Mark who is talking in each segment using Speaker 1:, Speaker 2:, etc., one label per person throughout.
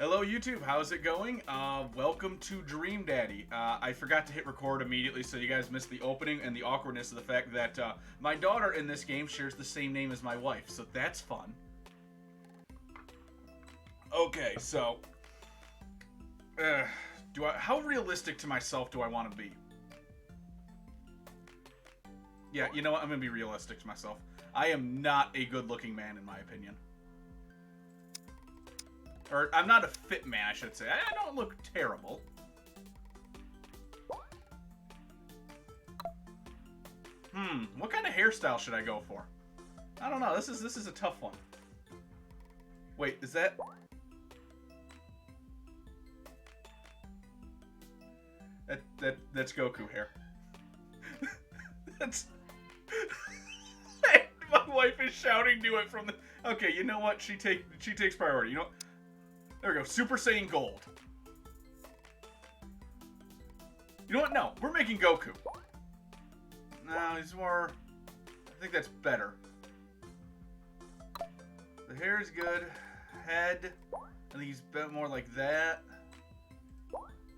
Speaker 1: Hello YouTube, how's it going? Welcome to Dream Daddy. I forgot to hit record immediately, so you guys missed the opening and the awkwardness of the fact that my daughter in this game shares the same name as my wife, so that's fun. Okay, so how realistic to myself do I want to be? Yeah, you know what? I'm gonna be realistic to myself. I am not a good-looking man, in my opinion. Or, I'm not a fit man, I should say. I don't look terrible. What kind of hairstyle should I go for? I don't know. This is a tough one. Wait, is that... That's Goku hair. That's... My wife is shouting to it from the... Okay, you know what? She takes priority. You know what? There we go. Super Saiyan Gold. You know what? No. We're making Goku. No, he's more... I think that's better. The hair is good. Head. I think he's a bit more like that.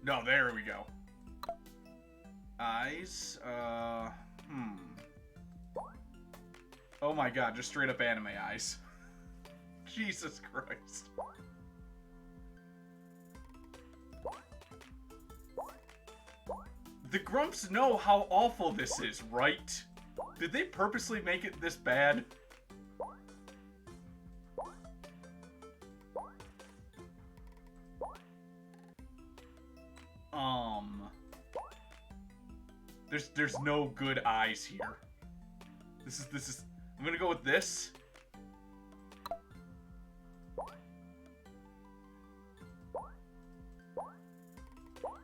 Speaker 1: No, there we go. Eyes. Oh my god, just straight up anime eyes. Jesus Christ. The Grumps know how awful this is, right? Did they purposely make it this bad? There's no good eyes here. This is I'm gonna go with this.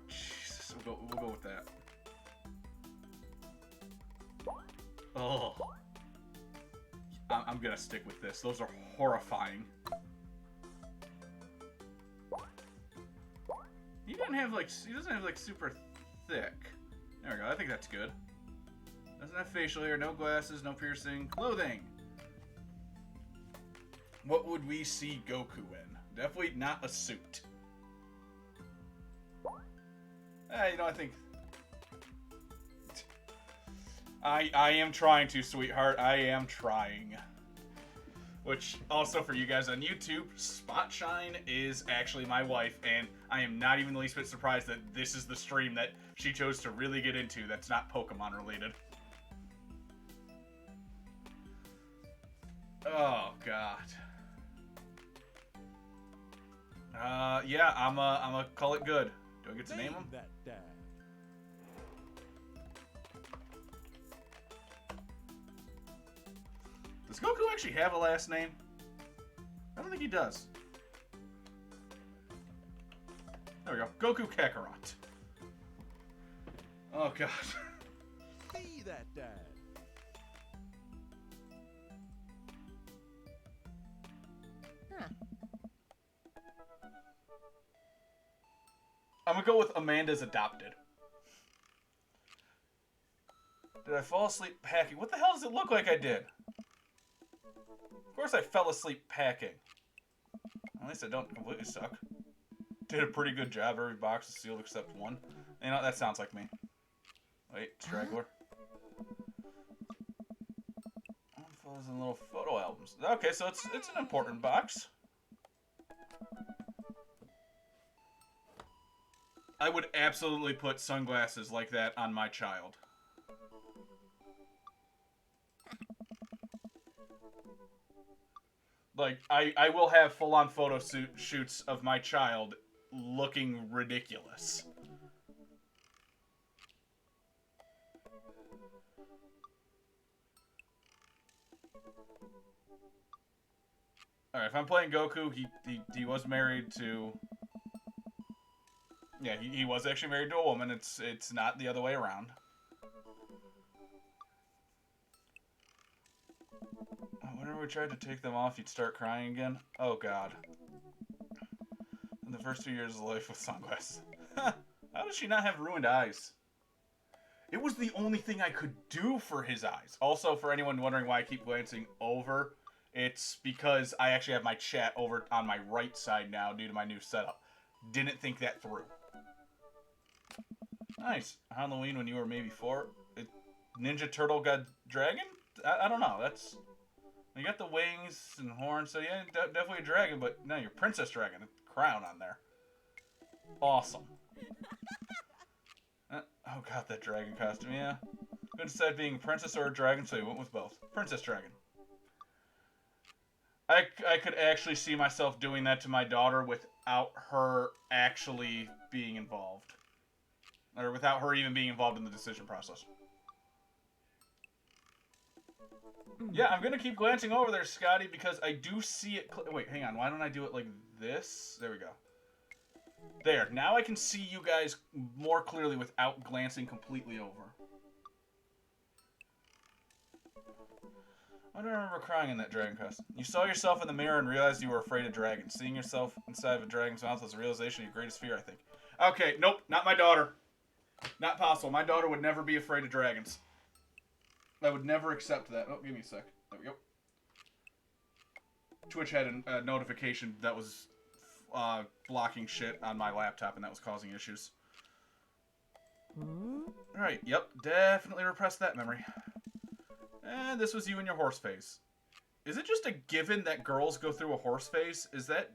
Speaker 1: Jesus, we'll go with that. Oh, I'm gonna stick with this. Those are horrifying. He doesn't have like super thick. There we go. I think that's good. Doesn't have facial hair, no glasses, no piercing, clothing. What would we see Goku in? Definitely not a suit. You know, I think... I am trying to, sweetheart. I am trying. Which, also for you guys on YouTube, Spotshine is actually my wife, and I am not even the least bit surprised that this is the stream that she chose to really get into that's not Pokemon related. Oh, God. Yeah, I'm gonna call it good. Do I get to name him? Does Goku actually have a last name? I don't think he does. There we go. Goku Kakarot. Oh, God.
Speaker 2: Be that dad.
Speaker 1: I'm gonna go with Amanda's adopted. Did I fall asleep packing? What the hell does it look like I did? Of course I fell asleep packing. At least I don't completely suck. Did a pretty good job. Every box is sealed except one. You know, that sounds like me. Wait, straggler. Photos and little photo albums. Okay, so it's an important box. I would absolutely put sunglasses like that on my child. Like, I will have full-on photo shoots of my child looking ridiculous. Alright, if I'm playing Goku, he was married to... Yeah, he was actually married to a woman. It's not the other way around. Whenever we tried to take them off, you'd start crying again. Oh, God. In the first 2 years of life with sunglasses. How does she not have ruined eyes? It was the only thing I could do for his eyes. Also, for anyone wondering why I keep glancing over It's because I actually have my chat over on my right side now due to my new setup. Didn't think that through. Nice. Halloween when you were maybe 4. Ninja Turtle got dragon? I don't know. That's... You got the wings and horns, so yeah, definitely a dragon, but no, you're Princess Dragon. Crown on there. Awesome. Oh god, that dragon costume, yeah. Couldn't decide being a princess or a dragon, so he went with both. Princess Dragon. I could actually see myself doing that to my daughter without her actually being involved. Or without her even being involved in the decision process. Yeah, I'm going to keep glancing over there, Scotty, because I do see it... Wait, hang on. Why don't I do it like this? There we go. There. Now I can see you guys more clearly without glancing completely over. I don't remember crying in that dragon costume. You saw yourself in the mirror and realized you were afraid of dragons. Seeing yourself inside of a dragon's mouth was a realization of your greatest fear, I think. Okay, nope, not my daughter. Not possible. My daughter would never be afraid of dragons. I would never accept that. Oh, give me a sec. There we go. Twitch had a notification that was blocking shit on my laptop, and that was causing issues. Alright, yep, definitely repressed that memory. And this was you in your horse phase. Is it just a given that girls go through a horse phase? Is that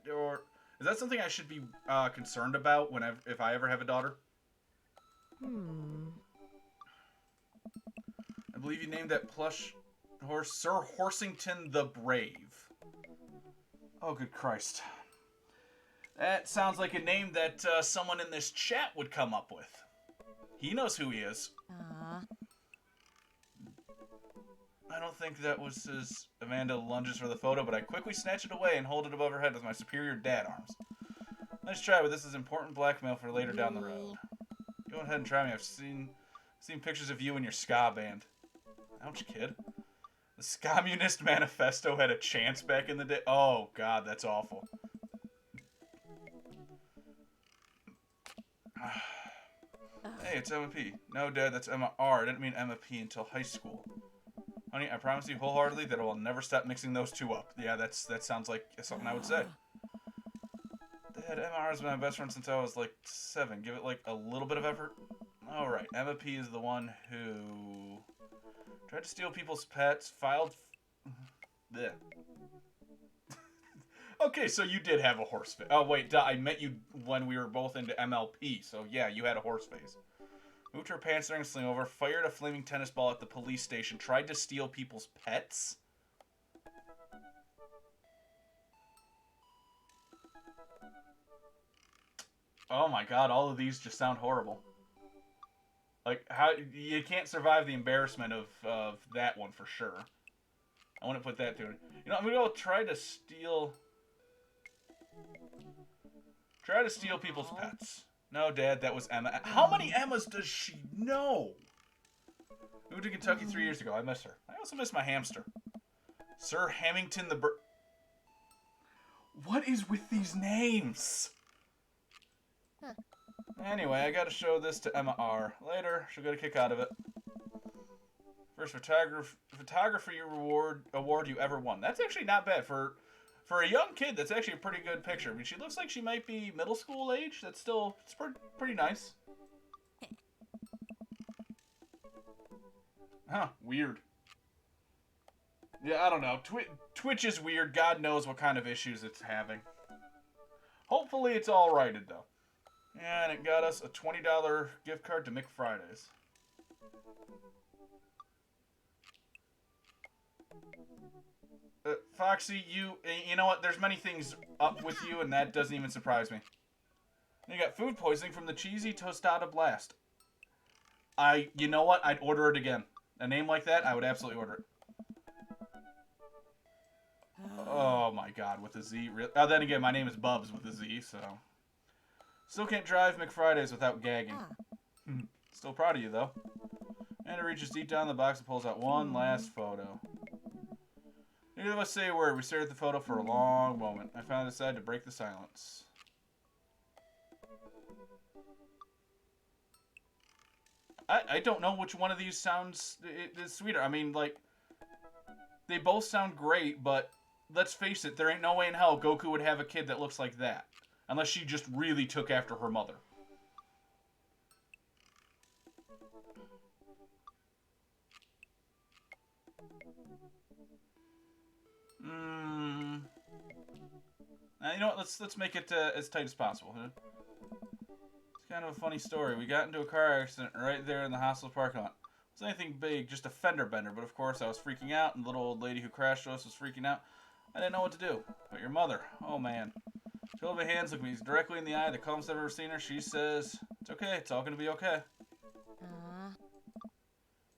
Speaker 1: something I should be concerned about if I ever have a daughter? I believe you named that plush horse Sir Horsington the Brave. Oh, good Christ. That sounds like a name that someone in this chat would come up with. He knows who he is. I don't think that was his... Amanda lunges for the photo, but I quickly snatch it away and hold it above her head with my superior dad arms. Nice try, but this is important blackmail for later down the road. Go ahead and try me. I've seen pictures of you and your ska band. Ouch, kid. The Scommunist Manifesto had a chance back in the day. Oh, God, that's awful. Hey, it's Emma P. No, Dad, that's Emma R. I didn't mean Emma P until high school. Honey, I promise you wholeheartedly that I will never stop mixing those two up. Yeah, that sounds like something I would say. Dad, Emma R has been my best friend since I was like 7. Give it like a little bit of effort. Alright, Emma P is the one who tried to steal people's pets, filed... Bleh. Okay, so you did have a horse phase. Oh, wait, I met you when we were both into MLP, so yeah, you had a horse phase. Moved her pants during a sling over, fired a flaming tennis ball at the police station, tried to steal people's pets? Oh my god, all of these just sound horrible. Like, how you can't survive the embarrassment of that one for sure. I want to put that to it. You know, I'm gonna go try to steal people's pets. No, Dad, that was Emma. How many Emmas does she know? Moved to Kentucky 3 years ago. I miss her. I also miss my hamster. Sir Hamilton the What is with these names? Anyway, I gotta show this to Emma R. Later, she'll get a kick out of it. First photography award you ever won. That's actually not bad. For a young kid, that's actually a pretty good picture. I mean, she looks like she might be middle school age. It's pretty nice. Huh, weird. Yeah, I don't know. Twitch is weird. God knows what kind of issues it's having. Hopefully it's all righted, though. And it got us a $20 gift card to McFridays. Foxy, you know what? There's many things up with you, and that doesn't even surprise me. You got food poisoning from the cheesy tostada blast. You know what? I'd order it again. A name like that, I would absolutely order it. Oh my god, with a Z. Oh, then again, my name is Bubs with a Z, so. Still can't drive McFridays without gagging. Still proud of you, though. And it reaches deep down in the box and pulls out one last photo. Neither of us say a word. We stared at the photo for a long moment. I finally decided to break the silence. I don't know which one of these sounds is sweeter. I mean, like, they both sound great, but let's face it, there ain't no way in hell Goku would have a kid that looks like that. Unless she just really took after her mother. You know what? Let's make it as tight as possible. Huh? It's kind of a funny story. We got into a car accident right there in the hospital parking lot. It wasn't anything big, just a fender bender. But of course, I was freaking out, and the little old lady who crashed us was freaking out. I didn't know what to do. But your mother, oh man. She held my hands, looked me directly in the eye. The calmest I've ever seen her. She says, "It's okay. It's all gonna be okay."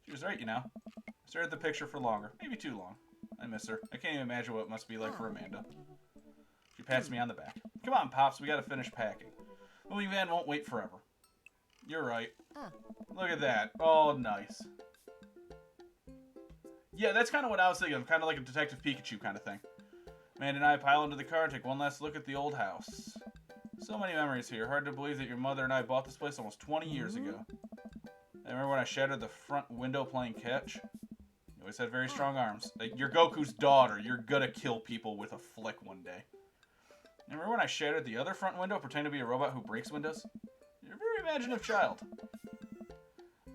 Speaker 1: She was right, you know. I stared at the picture for longer, maybe too long. I miss her. I can't even imagine what it must be like for Amanda. She pats me on the back. Come on, Pops, we gotta finish packing. The moving van won't wait forever. You're right. Look at that. Oh, nice. Yeah, that's kind of what I was thinking of. Kind of like a Detective Pikachu kind of thing. Amanda and I pile into the car and take one last look at the old house. So many memories here. Hard to believe that your mother and I bought this place almost 20 years ago. I remember when I shattered the front window playing catch. You always had very strong arms. Like, you're Goku's daughter. You're gonna kill people with a flick one day. Remember when I shattered the other front window, pretending to be a robot who breaks windows? You're a very imaginative child.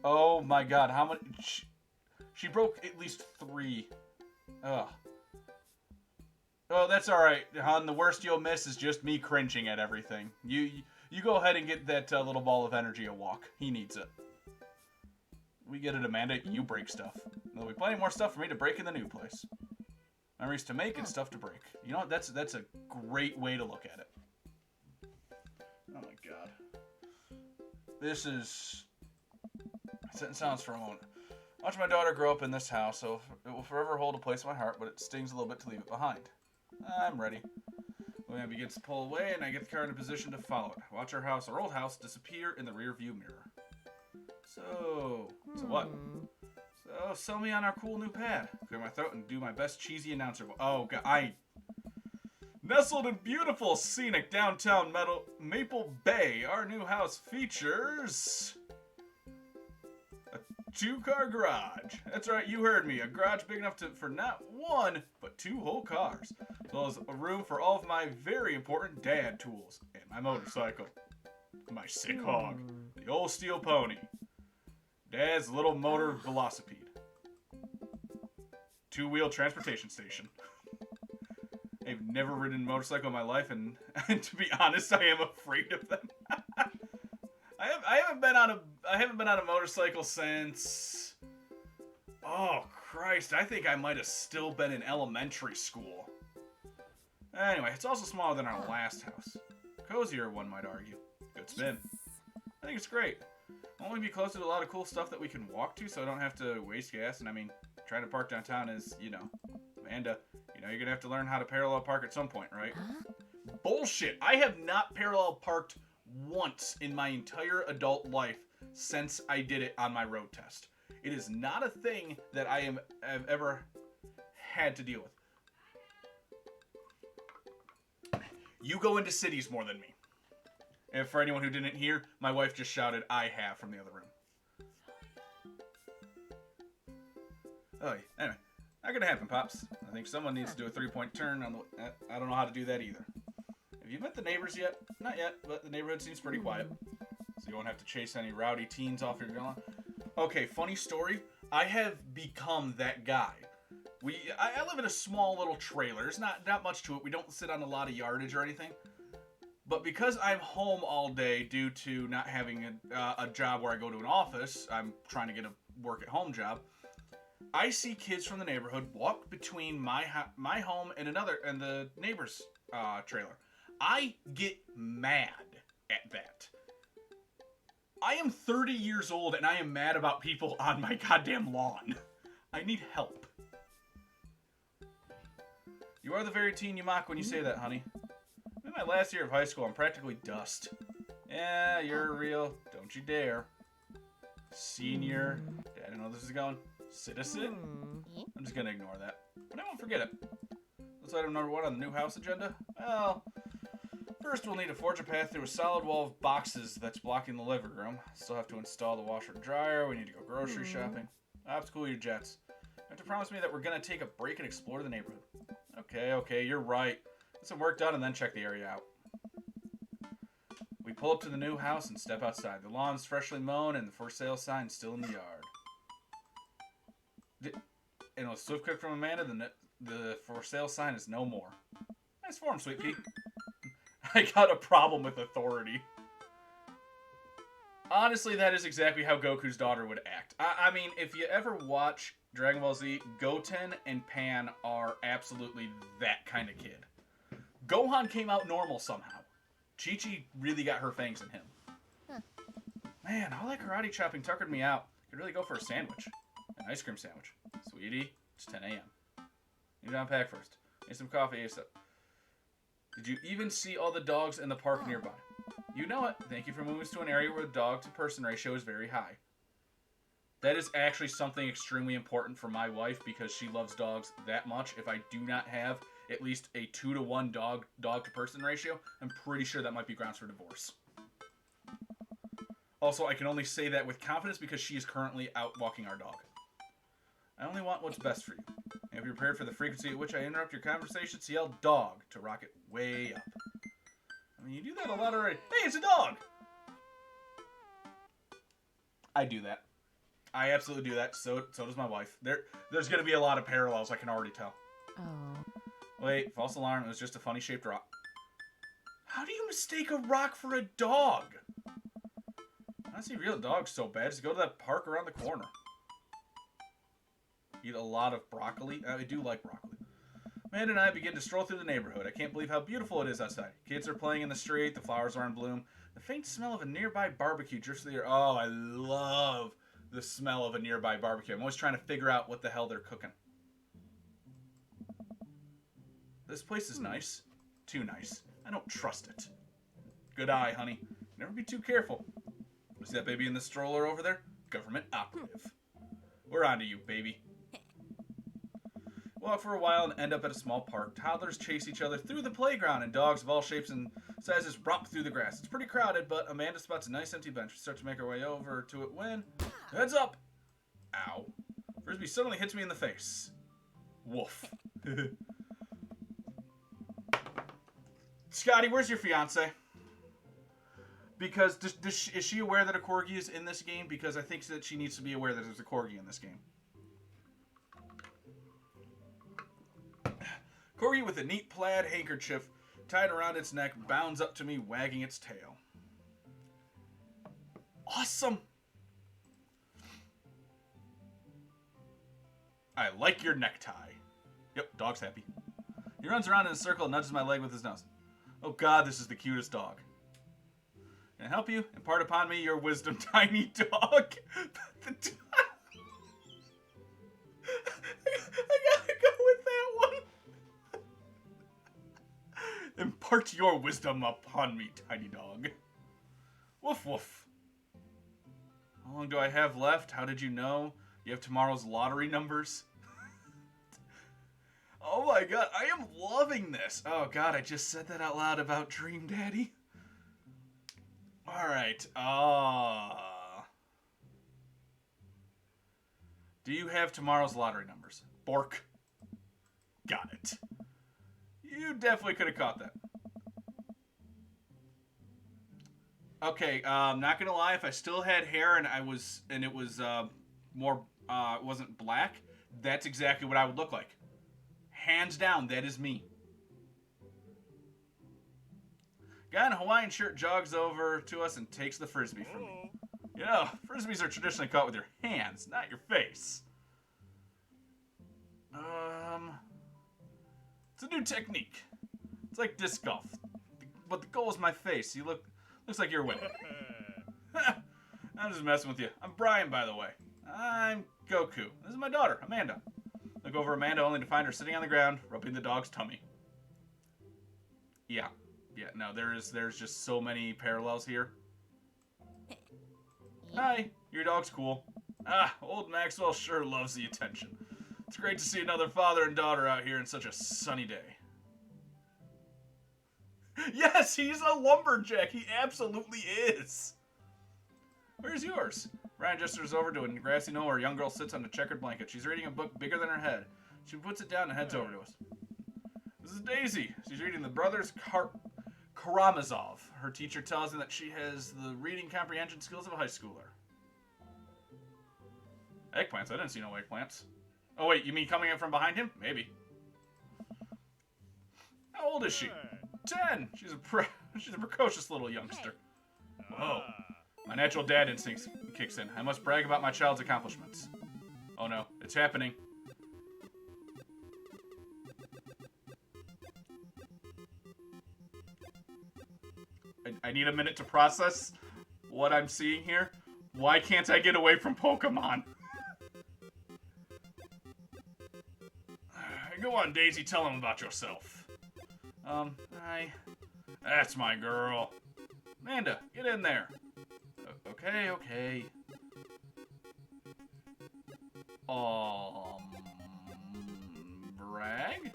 Speaker 1: Oh my god, how many... She broke at least 3. Ugh. Oh, that's alright, hon. The worst you'll miss is just me cringing at everything. You go ahead and get that little ball of energy a walk. He needs it. We get it, Amanda. You break stuff. There'll be plenty more stuff for me to break in the new place. Memories to make and stuff to break. You know what? That's a great way to look at it. Oh my god. This is... Sitting silence for a moment. Watch my daughter grow up in this house, so it will forever hold a place in my heart, but it stings a little bit to leave it behind. I'm ready. The van begins to pull away, and I get the car in a position to follow it. Watch our old house, disappear in the rear view mirror. So what? So, sell me on our cool new pad. Clear my throat and do my best cheesy announcer. Oh, God, Nestled in beautiful, scenic downtown Maple Bay, our new house features... a 2-car garage. That's right, you heard me. A garage big enough for not 1, but 2 whole cars. As well as a room for all of my very important dad tools. And my motorcycle. My sick hog. The old steel pony. Dad's little motor velocipede. 2-wheel transportation station. I've never ridden a motorcycle in my life, and to be honest, I am afraid of them. I haven't been on a motorcycle since... Oh, Christ. I think I might have still been in elementary school. Anyway, it's also smaller than our last house. Cozier, one might argue. Good spin. I think it's great. I'll only be closer to a lot of cool stuff that we can walk to, so I don't have to waste gas. And I mean, trying to park downtown is, you know, Amanda, you know, you're going to have to learn how to parallel park at some point, right? Bullshit. I have not parallel parked once in my entire adult life since I did it on my road test. It is not a thing that I have ever had to deal with. You go into cities more than me. And for anyone who didn't hear, my wife just shouted, "I have," from the other room. Oh, anyway. Not gonna happen, Pops. I think someone needs to do a 3-point turn on the... I don't know how to do that either. Have you met the neighbors yet? Not yet, but the neighborhood seems pretty quiet. So you won't have to chase any rowdy teens off your lawn. Okay, funny story. I have become that guy. I live in a small little trailer. There's not much to it. We don't sit on a lot of yardage or anything. But because I'm home all day due to not having a job where I go to an office, I'm trying to get a work-at-home job, I see kids from the neighborhood walk between my home and the neighbor's trailer. I get mad at that. I am 30 years old and I am mad about people on my goddamn lawn. I need help. You are the very teen you mock when you say that, honey. In my last year of high school, I'm practically dust. Yeah, you're real. Don't you dare. Senior. Dad, I don't know where this is going. Citizen? I'm just gonna ignore that. But I won't forget it. Let's item number 1 on the new house agenda. Well, first we'll need to forge a path through a solid wall of boxes that's blocking the living room. Still have to install the washer and dryer. We need to go grocery shopping. I'll have to cool your jets. You have to promise me that we're gonna take a break and explore the neighborhood. Okay, you're right. Get some work done and then check the area out. We pull up to the new house and step outside. The lawn's freshly mown and the for sale sign's still in the yard. And a swift quick from Amanda, the for sale sign is no more. Nice form, Sweet Pea. I got a problem with authority. Honestly, that is exactly how Goku's daughter would act. I mean, if you ever watch Dragon Ball Z, Goten and Pan are absolutely that kind of kid. Gohan came out normal somehow. Chi-Chi really got her fangs in him. Huh. Man, all that karate chopping tuckered me out. Could really go for a sandwich. An ice cream sandwich. Sweetie, it's 10 a.m. Need to unpack first. Need some coffee ASAP. Did you even see all the dogs in the park nearby? You know it. Thank you for moving us to an area where the dog-to-person ratio is very high. That is actually something extremely important for my wife because she loves dogs that much. If I do not have at least a 2-to-1 dog-to-person ratio, I'm pretty sure that might be grounds for divorce. Also, I can only say that with confidence because she is currently out walking our dog. I only want what's best for you. Have you prepared for the frequency at which I interrupt your conversations? Yell dog to rock it way up. I mean, you do that a lot already. Hey, it's a dog! I do that. I absolutely do that. So does my wife. There's going to be a lot of parallels, I can already tell.
Speaker 3: Oh.
Speaker 1: Wait, false alarm. It was just a funny-shaped rock. How do you mistake a rock for a dog? I don't see real dogs so bad. Just go to that park around the corner. Eat a lot of broccoli. I do like broccoli. Amanda and I begin to stroll through the neighborhood. I can't believe how beautiful it is outside. Kids are playing in the street. The flowers are in bloom. The faint smell of a nearby barbecue drifts through the air. Oh, I love the smell of a nearby barbecue. I'm always trying to figure out what the hell they're cooking. This place is nice. Too nice. I don't trust it. Good eye, honey. Never be too careful. See that baby in the stroller over there? Government operative. We're on to you, baby. Walk for a while and end up at a small park. Toddlers chase each other through the playground, and dogs of all shapes and sizes romp through the grass. It's pretty crowded, but Amanda spots a nice empty bench. We start to make our way over to it when... Heads up! Ow. Frisbee suddenly hits me in the face. Woof. Scotty, where's your fiance? Because is she aware that a corgi is in this game? Because I think that she needs to be aware that there's a corgi in this game. Corgi with a neat plaid handkerchief tied around its neck bounds up to me, wagging its tail. Awesome! I like your necktie. Yep, dog's happy. He runs around in a circle and nudges my leg with his nose. Oh god, this is the cutest dog. Can I help you? Impart upon me your wisdom, tiny dog. I gotta go with that one. Impart your wisdom upon me, tiny dog. Woof woof. How long do I have left? How did you know? You have tomorrow's lottery numbers? Oh my god, I am loving this. Oh god, I just said that out loud about Dream Daddy. Alright, do you have tomorrow's lottery numbers? Bork. Got it. You definitely could have caught that. Okay, not gonna lie, if I still had hair and it was more, it wasn't black, that's exactly what I would look like. Hands down, that is me. Guy in a Hawaiian shirt jogs over to us and takes the frisbee from me. You know, frisbees are traditionally caught with your hands, not your face. It's a new technique. It's like disc golf, but the goal is my face. Looks like you're winning. I'm just messing with you. I'm Brian, by the way. I'm Goku. This is my daughter, Amanda. Look over Amanda only to find her sitting on the ground, rubbing the dog's tummy. Yeah, no, there's just so many parallels here. Hi, your dog's cool. Ah, old Maxwell sure loves the attention. It's great to see another father and daughter out here on such a sunny day. Yes, he's a lumberjack. He absolutely is. Where's yours? Ryan gestures over to a grassy knoll where a young girl sits on a checkered blanket. She's reading a book bigger than her head. She puts it down and heads over to us. This is Daisy. She's reading the Brothers Karamazov. Her teacher tells her that she has the reading comprehension skills of a high schooler. Eggplants? I didn't see no eggplants. Oh wait, you mean coming in from behind him? Maybe. How old is she? 10. She's a precocious little youngster. Whoa. My natural dad instinct kicks in. I must brag about my child's accomplishments. Oh no, it's happening. I need a minute to process what I'm seeing here. Why can't I get away from Pokemon? Go on, Daisy, tell him about yourself. That's my girl. Amanda, get in there. Okay. Brag?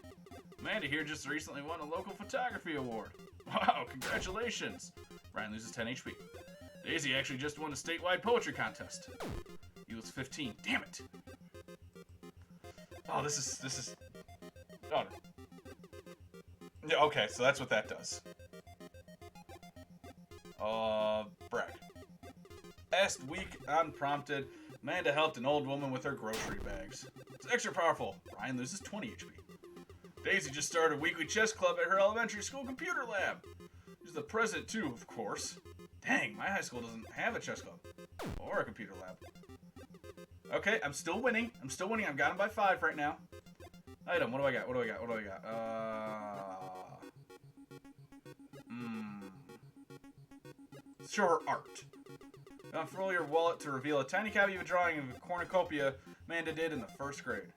Speaker 1: Amanda here just recently won a local photography award. Wow, congratulations. Brian loses 10 HP. Daisy actually just won a statewide poetry contest. He was 15. Damn it. Oh, this is... Oh, no. Yeah, okay, so that's what that does. Brag. Last week, unprompted, Amanda helped an old woman with her grocery bags. It's extra powerful. Brian loses 20 HP. Daisy just started a weekly chess club at her elementary school computer lab. She's the president too, of course. Dang, my high school doesn't have a chess club. Or a computer lab. Okay, I'm still winning. I've got him by 5 right now. Item, what do I got? Show her art. Unfurl your wallet to reveal a tiny copy of a drawing of a cornucopia Amanda did in the 1st grade.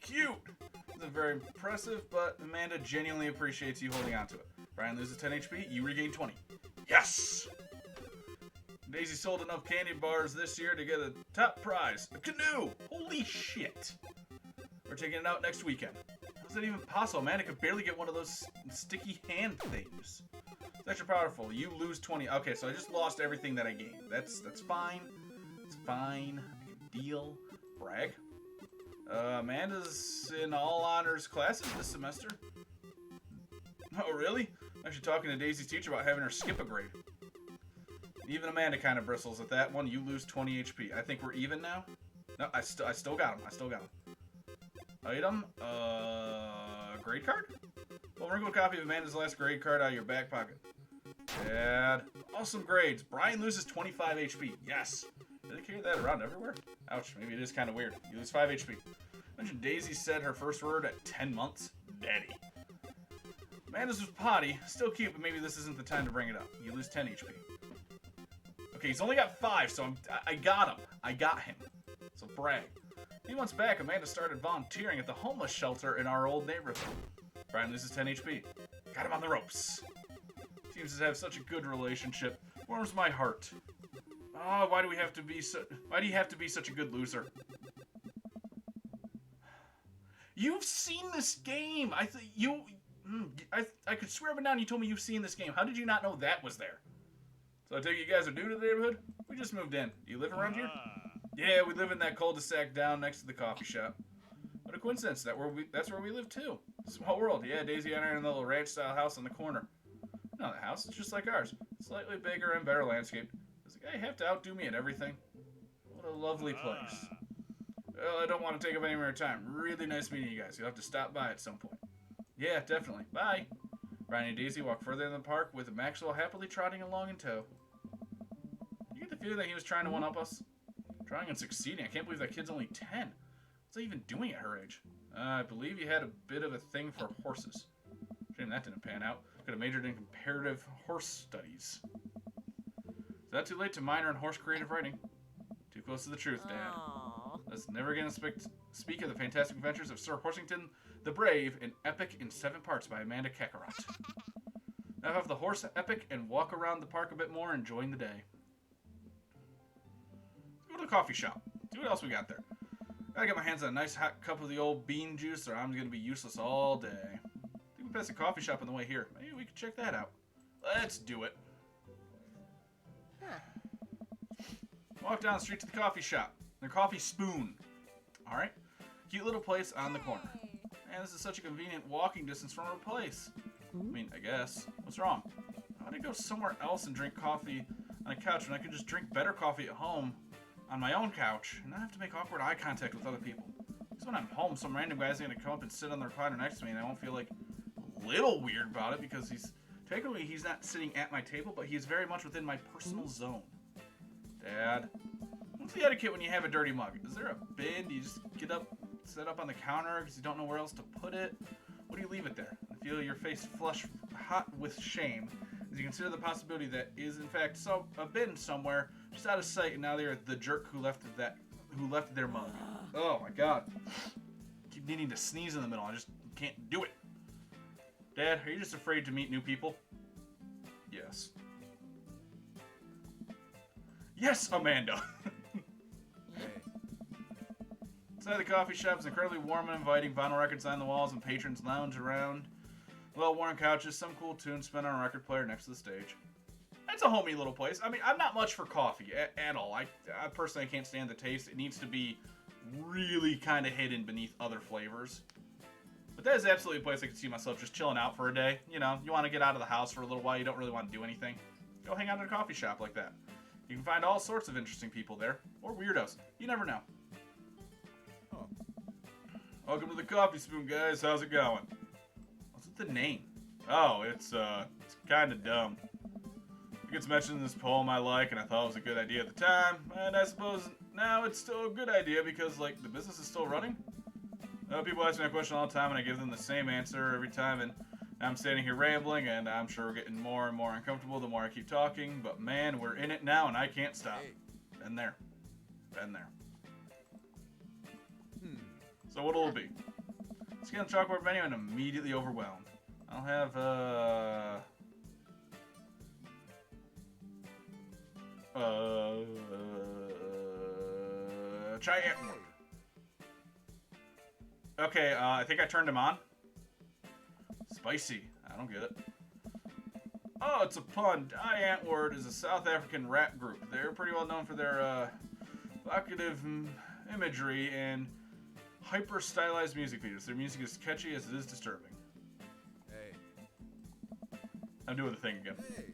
Speaker 1: Cute! This is very impressive, but Amanda genuinely appreciates you holding on to it. Brian loses 10 HP, you regain 20. Yes! Daisy sold enough candy bars this year to get a top prize. A canoe! Holy shit! We're taking it out next weekend. How's that even possible? Amanda could barely get one of those sticky hand things. It's extra powerful. You lose 20. Okay, so I just lost everything that I gained. That's fine. It's fine. I can deal. Brag. Amanda's in all honors classes this semester. Oh, really? I'm actually talking to Daisy's teacher about having her skip a grade. Even Amanda kind of bristles at that one. You lose 20 HP. I think we're even now. No, I still got him. Item. Grade card? Well, wrinkle a copy of Amanda's last grade card out of your back pocket. Dad. Awesome grades. Brian loses 25 HP. Yes. Did they carry that around everywhere? Ouch. Maybe it is kind of weird. You lose 5 HP. Mentioned Daisy said her first word at 10 months. Daddy. Amanda's was potty. Still cute, but maybe this isn't the time to bring it up. You lose 10 HP. Okay, he's only got 5, so I got him. I got him. So brag. A few months back, Amanda started volunteering at the homeless shelter in our old neighborhood. Brian loses 10 HP. Got him on the ropes. Seems to have such a good relationship. Warms my heart. Oh, why do you have to be such a good loser? You've seen this game. I could swear up and down you told me you've seen this game. How did you not know that was there? So I take it you guys are new to the neighborhood? We just moved in. Do you live around here? Yeah, we live in that cul-de-sac down next to the coffee shop. What a coincidence. That's where we live too. Small world. Yeah, Daisy and I are in the little ranch-style house on the corner. No, the house is just like ours. Slightly bigger and better landscape. Does the guy have to outdo me at everything? What a lovely place. Well, I don't want to take up any more time. Really nice meeting you guys. You'll have to stop by at some point. Yeah, definitely. Bye. Brian and Daisy walk further in the park with Maxwell happily trotting along in tow. You get the feeling that he was trying to one-up us? Trying and succeeding. I can't believe that kid's only 10. What's he even doing at her age? I believe he had a bit of a thing for horses. Shame that didn't pan out. Could have majored in comparative horse studies. Is that too late to minor in horse creative writing? Too close to the truth, Dad.
Speaker 3: Aww.
Speaker 1: Let's never again speak of the fantastic adventures of Sir Horsington the Brave, an epic in 7 parts by Amanda Kakarot. Now have the horse epic and walk around the park a bit more, enjoying the day. Let's go to the coffee shop. See what else we got there. Gotta get my hands on a nice hot cup of the old bean juice or I'm gonna be useless all day. I think we passed a coffee shop on the way here. Maybe we could check that out. Let's do it. Walk down the street to the coffee shop. Their coffee spoon. Alright. Cute little place on the corner. Man, this is such a convenient walking distance from our place. I mean, I guess. What's wrong? Why would I go somewhere else and drink coffee on a couch when I could just drink better coffee at home on my own couch and not have to make awkward eye contact with other people? Because when I'm home, some random guy's going to come up and sit on the recliner next to me and I won't feel like a little weird about it because technically he's not sitting at my table, but he's very much within my personal zone. Dad, what's the etiquette when you have a dirty mug? Is there a bin? Do you just get up, set up on the counter because you don't know where else to put it? What do you leave it there? I feel your face flush hot with shame as you consider the possibility that is in fact a bin somewhere just out of sight, and now they're the jerk who left their mug. Oh my god! Keep needing to sneeze in the middle. I just can't do it. Dad, are you just afraid to meet new people? Yes. Yes, Amanda. Inside the coffee shop is incredibly warm and inviting. Vinyl records on the walls and patrons lounge around. Well-worn couches, some cool tunes spent on a record player next to the stage. It's a homey little place. I mean, I'm not much for coffee at all. I personally can't stand the taste. It needs to be really kind of hidden beneath other flavors. But that is absolutely a place I could see myself just chilling out for a day. You know, you want to get out of the house for a little while. You don't really want to do anything. Go hang out at a coffee shop like that. You can find all sorts of interesting people there. Or weirdos. You never know.
Speaker 2: Oh.
Speaker 1: Welcome to the Coffee Spoon, guys. How's it going? What's with the name? Oh, it's kind of dumb. It gets mentioned in this poem I like, and I thought it was a good idea at the time, and I suppose now it's still a good idea because, like, the business is still running. People ask me that question all the time, and I give them the same answer every time, and I'm standing here rambling, and I'm sure we're getting more and more uncomfortable the more I keep talking, but man, we're in it now, and I can't stop.
Speaker 2: Hey.
Speaker 1: Been there. Been there. So what'll it be? Scan the chalkboard menu and immediately overwhelmed. I'll have, try Antwerp. Okay, I think I turned him on. Spicy. I don't get it. Oh, it's a pun. Die Antwoord is a South African rap group. They're pretty well known for their, evocative imagery and hyper-stylized music videos. Their music is catchy as it is disturbing.
Speaker 2: Hey.
Speaker 1: I'm doing the thing again.
Speaker 2: Hey.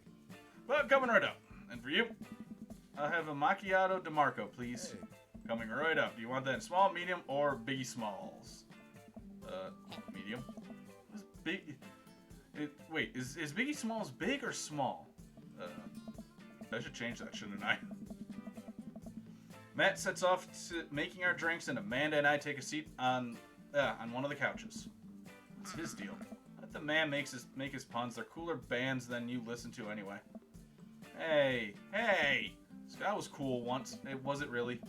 Speaker 1: But coming right up. And for you, I'll have a macchiato DeMarco, please.
Speaker 2: Hey.
Speaker 1: Coming right up. Do you want that in small, medium, or Biggie Smalls? Medium. What's big? Wait, is Biggie Smalls big or small? I should change that, shouldn't I? Matt sets off to making our drinks, and Amanda and I take a seat on one of the couches. What's his deal? Let the man make his puns. They're cooler bands than you listen to anyway. Hey! This guy was cool once. It wasn't really.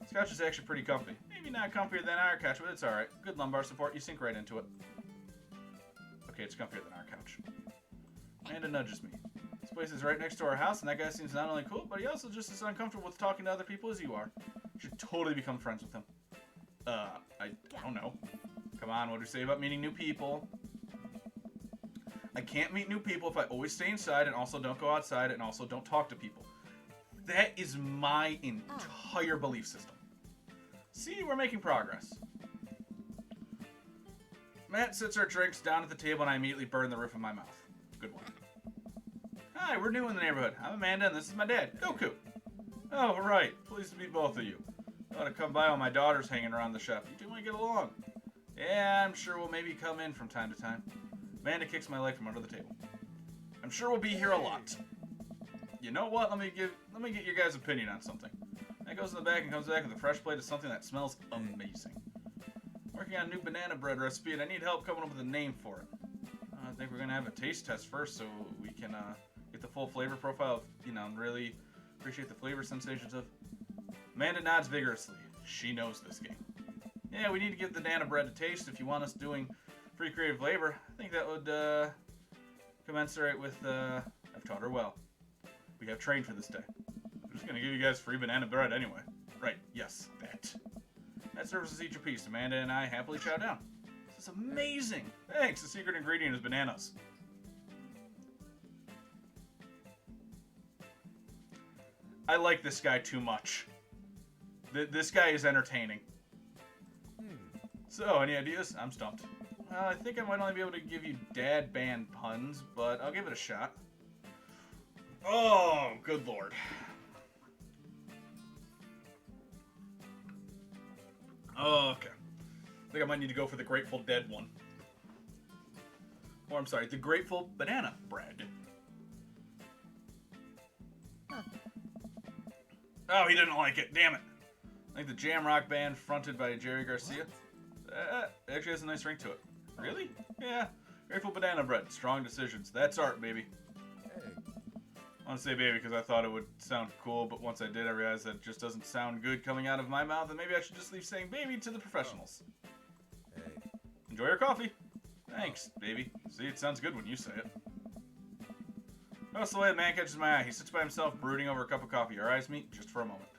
Speaker 1: This couch is actually pretty comfy. Maybe not comfier than our couch, but it's alright. Good lumbar support. You sink right into it. Okay, it's comfier than our couch. Amanda nudges me. This place is right next to our house, and that guy seems not only cool, but he also just as uncomfortable with talking to other people as you are. You should totally become friends with him. I don't know. Come on, what do you say about meeting new people? I can't meet new people if I always stay inside and also don't go outside and also don't talk to people. That is my entire belief system. See, we're making progress. Matt sits our drinks down at the table and I immediately burn the roof of my mouth. Good one. Hi, we're new in the neighborhood. I'm Amanda and this is my dad, Goku. Oh, right. Pleased to meet both of you. I ought to come by while my daughter's hanging around the shop. You two might get along. Yeah, I'm sure we'll maybe come in from time to time. Amanda kicks my leg from under the table. I'm sure we'll be here a lot. You know what? Let me get your guys' opinion on something. That goes in the back and comes back with a fresh plate of something that smells amazing. Working on a new banana bread recipe, and I need help coming up with a name for it. I think we're gonna have a taste test first, so we can get the full flavor profile. Really appreciate the flavor sensations of. Amanda nods vigorously. She knows this game. Yeah, we need to give the banana bread a taste. If you want us doing free creative labor, I think that would commensurate with. I've taught her well. We have trained for this day. I'm just gonna give you guys free banana bread anyway. Right? Yes, that. That serves as each a piece. Amanda and I happily chow down. This is amazing. Thanks. The secret ingredient is bananas. I like this guy too much. This guy is entertaining. So, any ideas? I'm stumped. I think I might only be able to give you dad band puns, but I'll give it a shot. Oh, good lord. Oh, okay. I think I might need to go for the Grateful Dead one. Or, I'm sorry, the Grateful Banana Bread. Oh, he didn't like it. Damn it. I think the jam rock band fronted by Jerry Garcia. Actually has a nice ring to it. Really? Yeah. Grateful Banana Bread. Strong decisions. That's art, baby.
Speaker 2: Hey.
Speaker 1: I want to say baby because I thought it would sound cool, but once I did, I realized that it just doesn't sound good coming out of my mouth, and maybe I should just leave saying baby to the professionals.
Speaker 2: Hey.
Speaker 1: Enjoy your coffee. Thanks, baby. See, it sounds good when you say it. Notice the way the man catches my eye. He sits by himself, brooding over a cup of coffee. Our eyes meet just for a moment.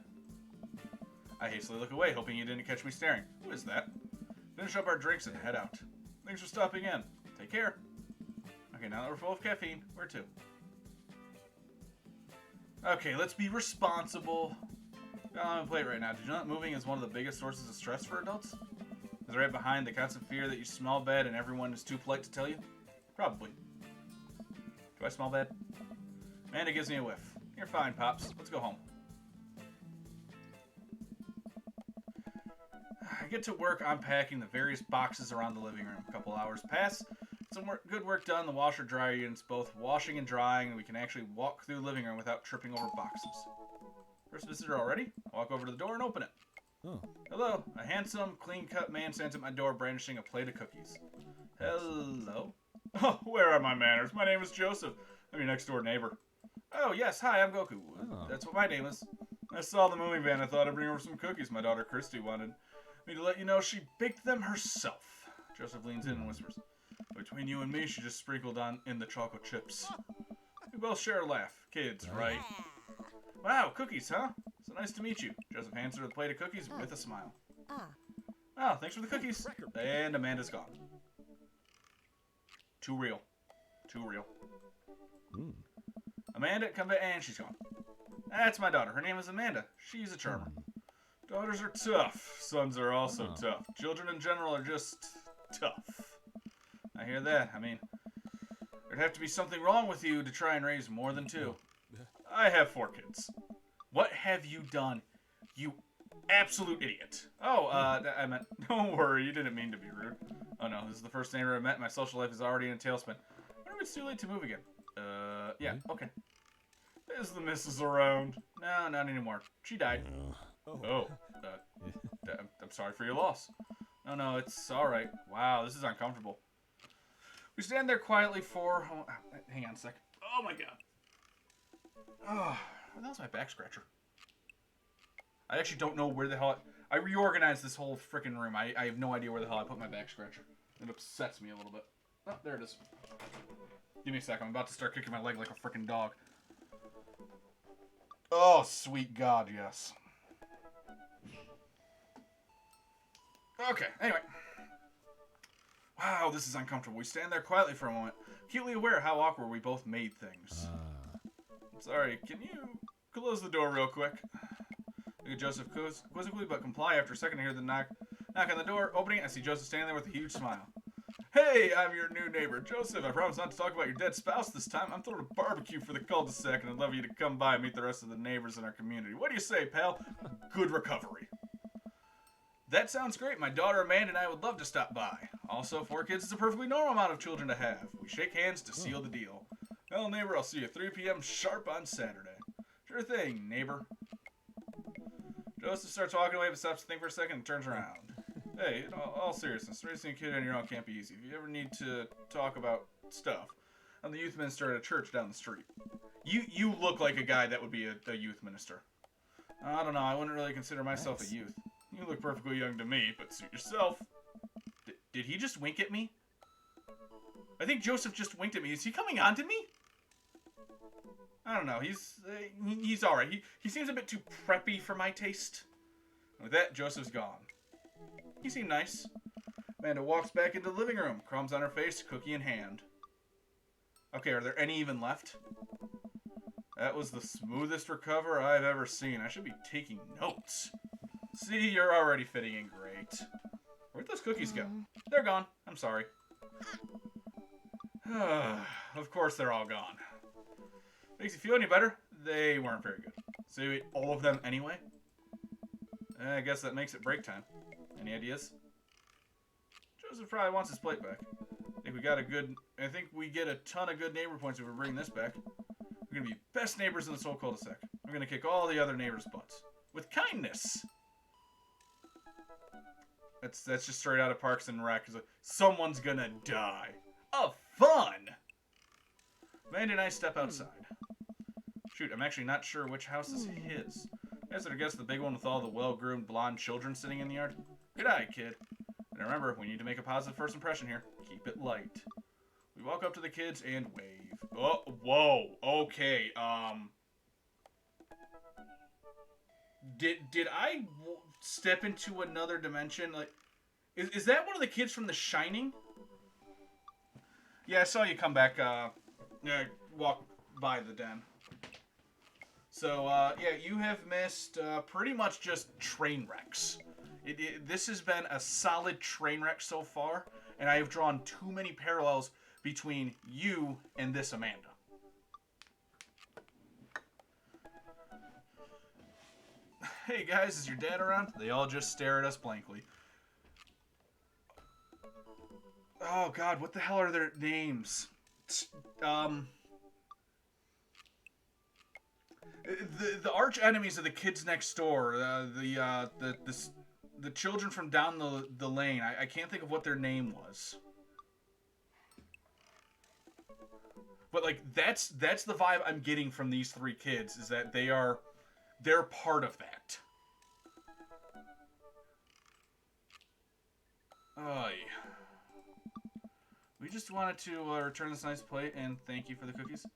Speaker 1: I hastily look away, hoping you didn't catch me staring. Who is that? Finish up our drinks and head out. Thanks for stopping in. Take care. Okay, now that we're full of caffeine, where to? Okay, let's be responsible. Got on my plate right now. Did you know that moving is one of the biggest sources of stress for adults? Is it right behind the constant fear that you smell bad and everyone is too polite to tell you? Probably. Do I smell bad? Amanda gives me a whiff. You're fine, Pops. Let's go home. I get to work unpacking the various boxes around the living room. A couple hours pass. Some good work done. The washer dryer unit's both washing and drying, and we can actually walk through the living room without tripping over boxes. First visitor already? I walk over to the door and open it.
Speaker 2: Oh.
Speaker 1: Hello. A handsome, clean-cut man stands at my door brandishing a plate of cookies. Hello? Oh, where are my manners? My name is Joseph. I'm your next-door neighbor. Oh, yes. Hi, I'm Goku.
Speaker 2: Oh.
Speaker 1: That's what my name is. I saw the moving van. I thought I'd bring over some cookies. My daughter Christy wanted me to let you know she baked them herself. Joseph leans in and whispers, between you and me, she just sprinkled on in the chocolate chips. We both share a laugh. Kids, right? Wow, cookies, huh? So nice to meet you. Joseph hands her the plate of cookies with a smile. Oh, thanks for the cookies. And Amanda's gone. Too real. Too real. Amanda, come back, and she's gone. That's my daughter. Her name is Amanda. She's a charmer. Daughters are tough. Sons are also tough. Children in general are just tough. I hear that. I mean, there'd have to be something wrong with you to try and raise more than two. I have 4 kids. What have you done, you absolute idiot? Oh, I meant, don't worry, you didn't mean to be rude. Oh no, this is the first neighbor I met. My social life is already in a tailspin. I wonder if it's too late to move again. Yeah, okay. Is the missus around? No, not anymore. She died. Oh, I'm sorry for your loss. No, it's alright. Wow, this is uncomfortable. We stand there quietly for... Oh, hang on a sec. Oh my god. Oh, that was my back scratcher. I actually don't know where the hell... I reorganized this whole freaking room. I have no idea where the hell I put my back scratcher. It upsets me a little bit. Oh, there it is. Give me a sec. I'm about to start kicking my leg like a freaking dog. Oh, sweet God, yes. Okay, anyway. Wow, this is uncomfortable. We stand there quietly for a moment, acutely aware how awkward we both made things. Sorry, can you close the door real quick? Look at Joseph quizzically, but comply after a second to hear the knock on the door. Opening, I see Joseph standing there with a huge smile. Hey, I'm your new neighbor, Joseph. I promise not to talk about your dead spouse this time. I'm throwing a barbecue for the cul-de-sac, and I'd love you to come by and meet the rest of the neighbors in our community. What do you say, pal? Good recovery. That sounds great. My daughter Amanda and I would love to stop by. Also, 4 kids is a perfectly normal amount of children to have. We shake hands to seal the deal. Well, neighbor, I'll see you at 3 p.m. sharp on Saturday. Sure thing, neighbor. Joseph starts walking away, but stops to think for a second and turns around. Hey, in all seriousness, raising a kid on your own can't be easy. If you ever need to talk about stuff, I'm the youth minister at a church down the street. You look like a guy that would be a youth minister. I don't know, I wouldn't really consider myself a youth. You look perfectly young to me, but suit yourself. Did he just wink at me? I think Joseph just winked at me. Is he coming on to me? I don't know. He's all right. He seems a bit too preppy for my taste. With that, Joseph's gone. He seemed nice. Amanda walks back into the living room, crumbs on her face, cookie in hand. Okay, are there any even left? That was the smoothest recover I've ever seen. I should be taking notes. See, you're already fitting in great. Where'd Where'd those cookies go? They're gone. I'm sorry. Of course they're all gone. Makes you feel any better? They weren't very good. So you ate all of them anyway? I guess that makes it break time. Any ideas? Joseph probably wants his plate back. I think we get a ton of good neighbor points if we bring this back. We're gonna be best neighbors in this whole cul-de-sac. We're gonna kick all the other neighbors' butts. With kindness! That's just straight out of Parks and Rec. It's like, someone's gonna die. Oh, fun! Amanda and I step outside. Shoot, I'm actually not sure which house is his. I guess I'd guess the big one with all the well-groomed blonde children sitting in the yard. Good eye, kid. And remember, we need to make a positive first impression here. Keep it light. We walk up to the kids and wave. Oh, whoa. Okay. Did I step into another dimension? Like, is that one of the kids from The Shining? Yeah, I saw you come back. Walk by the den. So, yeah, you have missed pretty much just train wrecks. This has been a solid train wreck so far, and I have drawn too many parallels between you and this Amanda. Hey guys, is your dad around? They all just stare at us blankly. Oh god, what the hell are their names? The arch enemies of the kids next door, the children from down the lane. I can't think of what their name was. But like that's the vibe I'm getting from these three kids, is that they're part of that. Oh, yeah. We just wanted to return this nice plate and thank you for the cookies.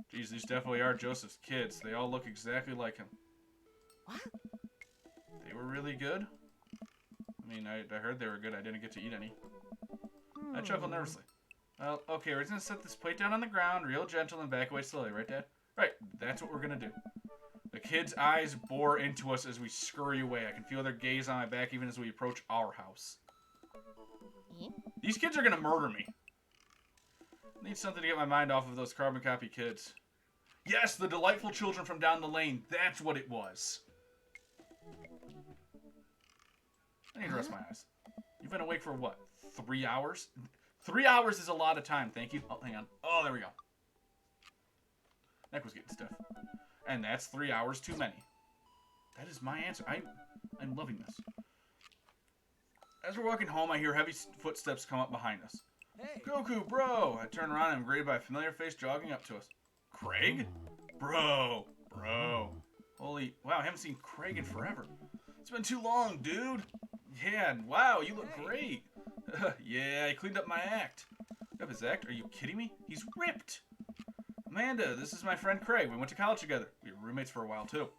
Speaker 1: Geez, these definitely are Joseph's kids. They all look exactly like him.
Speaker 3: What?
Speaker 1: They were really good? I mean, I heard they were good. I didn't get to eat any. I chuckled nervously. Well, okay, we're just going to set this plate down on the ground, real gentle, and back away slowly, right, Dad? Right, that's what we're going to do. The kids' eyes bore into us as we scurry away. I can feel their gaze on my back even as we approach our house. These kids are going to murder me. I need something to get my mind off of those carbon copy kids. Yes, the delightful children from down the lane. That's what it was. I need to rest my eyes. You've been awake for what? 3 hours? 3 hours is a lot of time. Thank you. Oh, hang on. Oh, there we go. Neck was getting stiff. And that's 3 hours too many. That is my answer. I'm loving this. As we're walking home, I hear heavy footsteps come up behind us.
Speaker 2: Hey.
Speaker 1: Goku, bro! I turn around and I'm greeted by a familiar face jogging up to us. Craig? Bro. Holy, wow, I haven't seen Craig in forever. It's been too long, dude. Yeah, and wow, you look great. Yeah, I cleaned up my act. Up his act? Are you kidding me? He's ripped. Amanda, this is my friend Craig. We went to college together. We were roommates for a while, too.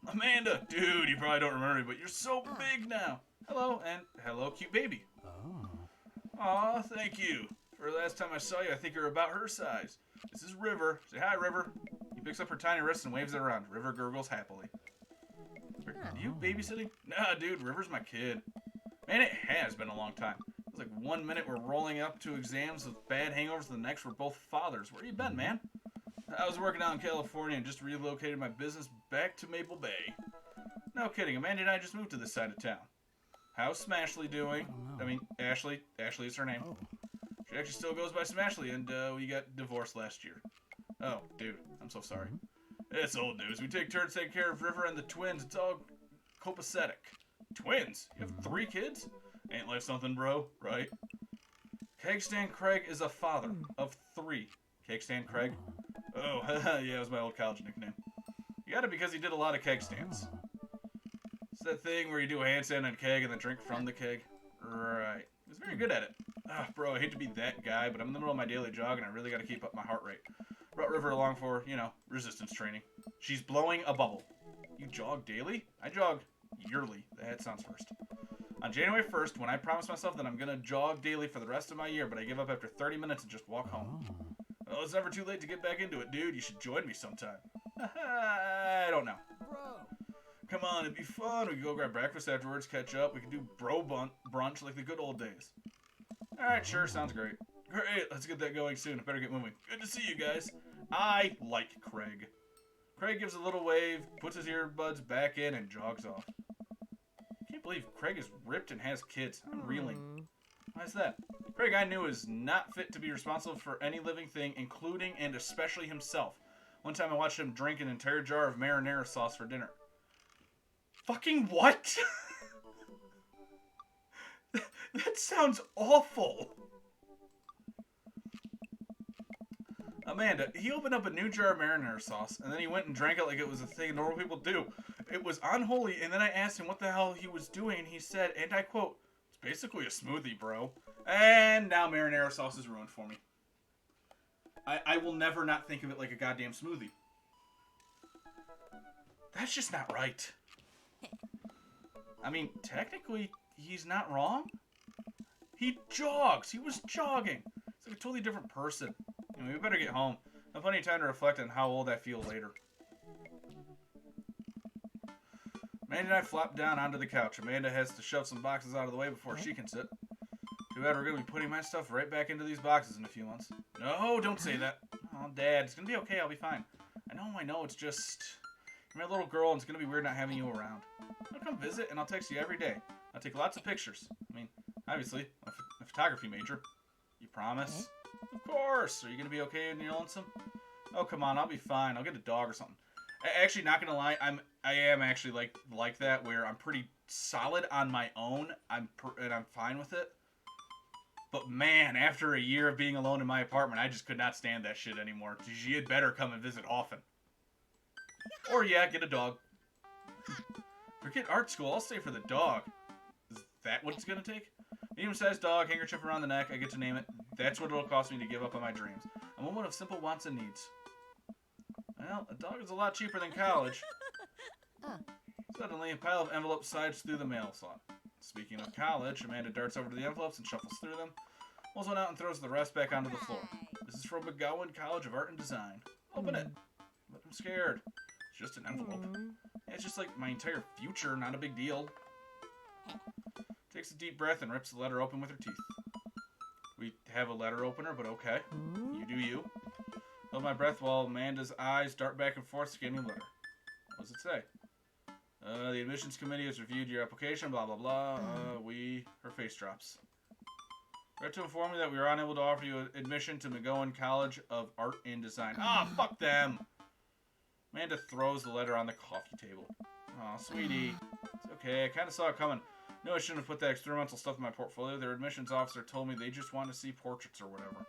Speaker 1: Amanda, dude, you probably don't remember me, but you're so big now. Hello, and hello, cute baby.
Speaker 2: Oh.
Speaker 1: Aw, thank you. For the last time I saw you, I think you're about her size. This is River. Say hi, River. He picks up her tiny wrist and waves it around. River gurgles happily. Are you babysitting? Nah, dude, River's my kid. Man, it has been a long time. It's like 1 minute we're rolling up to exams with bad hangovers, the next we're both fathers. Where you been, man? I was working out in California and just relocated my business back to Maple Bay. No kidding, Amanda and I just moved to this side of town. How's Smashley doing?
Speaker 2: Oh, no.
Speaker 1: I mean, Ashley. Ashley is her name.
Speaker 2: Oh.
Speaker 1: She actually still goes by Smashley, and we got divorced last year. Oh, dude, I'm so sorry. It's old news. We take turns taking care of River and the twins. It's all copacetic. Twins? You have 3 kids? Ain't life something, bro? Right? Kegstand Craig is a father of 3. Kegstand Craig? Oh, yeah, it was my old college nickname. You got it because he did a lot of keg stands. It's that thing where you do a handstand on a keg and then drink from the keg. Right. He was very good at it. Bro, I hate to be that guy, but I'm in the middle of my daily jog and I really got to keep up my heart rate. Brought River along for, resistance training. She's blowing a bubble. You jog daily? I jog yearly. That sounds first. On January 1st, when I promised myself that I'm going to jog daily for the rest of my year, but I give up after 30 minutes and just walk home. Well, it's never too late to get back into it, dude. You should join me sometime. I don't know.
Speaker 2: Bro.
Speaker 1: Come on, it'd be fun. We could go grab breakfast afterwards, catch up. We could do brunch like the good old days. Alright, sure, sounds great. Great, let's get that going soon. I better get moving. Good to see you guys. I like Craig. Craig gives a little wave, puts his earbuds back in, and jogs off. I can't believe Craig is ripped and has kids. I'm reeling. Why is that? Craig, I knew, is not fit to be responsible for any living thing, including and especially himself. One time I watched him drink an entire jar of marinara sauce for dinner. Fucking what? That sounds awful. Amanda, he opened up a new jar of marinara sauce, and then he went and drank it like it was a thing normal people do. It was unholy, and then I asked him what the hell he was doing, and he said, and I quote, "It's basically a smoothie, bro." And now marinara sauce is ruined for me. I will never not think of it like a goddamn smoothie. That's just not right. I mean, technically, he's not wrong. He jogs. He was jogging. It's like a totally different person. Anyway, we better get home. I have plenty of time to reflect on how old I feel later. Amanda and I flop down onto the couch. Amanda has to shove some boxes out of the way before she can sit. Too bad we're going to be putting my stuff right back into these boxes in a few months. No, don't say that. Oh, Dad, it's going to be okay. I'll be fine. I know. It's just... You're my little girl, and it's going to be weird not having you around. I'll come visit, and I'll text you every day. I'll take lots of pictures. I mean, obviously, I'm a photography major. You promise? Of course. Are you going to be okay when you're lonesome? Oh, come on. I'll be fine. I'll get a dog or something. Actually, not going to lie, I am actually like that, where I'm pretty solid on my own, and I'm fine with it. But man, after a year of being alone in my apartment, I just could not stand that shit anymore. You had better come and visit often. Or yeah, get a dog. Forget art school, I'll stay for the dog. Is that what it's gonna take? Medium-sized dog, handkerchief around the neck, I get to name it. That's what it'll cost me to give up on my dreams. A woman of simple wants and needs. Well, a dog is a lot cheaper than college. Suddenly, a pile of envelopes slides through the mail slot. Speaking of college, Amanda darts over to the envelopes and shuffles through them, pulls one out and throws the rest back onto the floor. This is from McGowan College of Art and Design. Open it. But I'm scared. It's just an envelope. Yeah, it's just like my entire future, not a big deal. Takes a deep breath and rips the letter open with her teeth. We have a letter opener, but okay. You do you. Hold my breath while Amanda's eyes dart back and forth scanning the letter. What does it say? The admissions committee has reviewed your application, blah, blah, blah. Her face drops. Regret to inform you that we are unable to offer you admission to McGowan College of Art and Design. Ah, fuck them! Amanda throws the letter on the coffee table. Aw, sweetie. It's okay, I kind of saw it coming. No, I shouldn't have put that experimental stuff in my portfolio. Their admissions officer told me they just want to see portraits or whatever.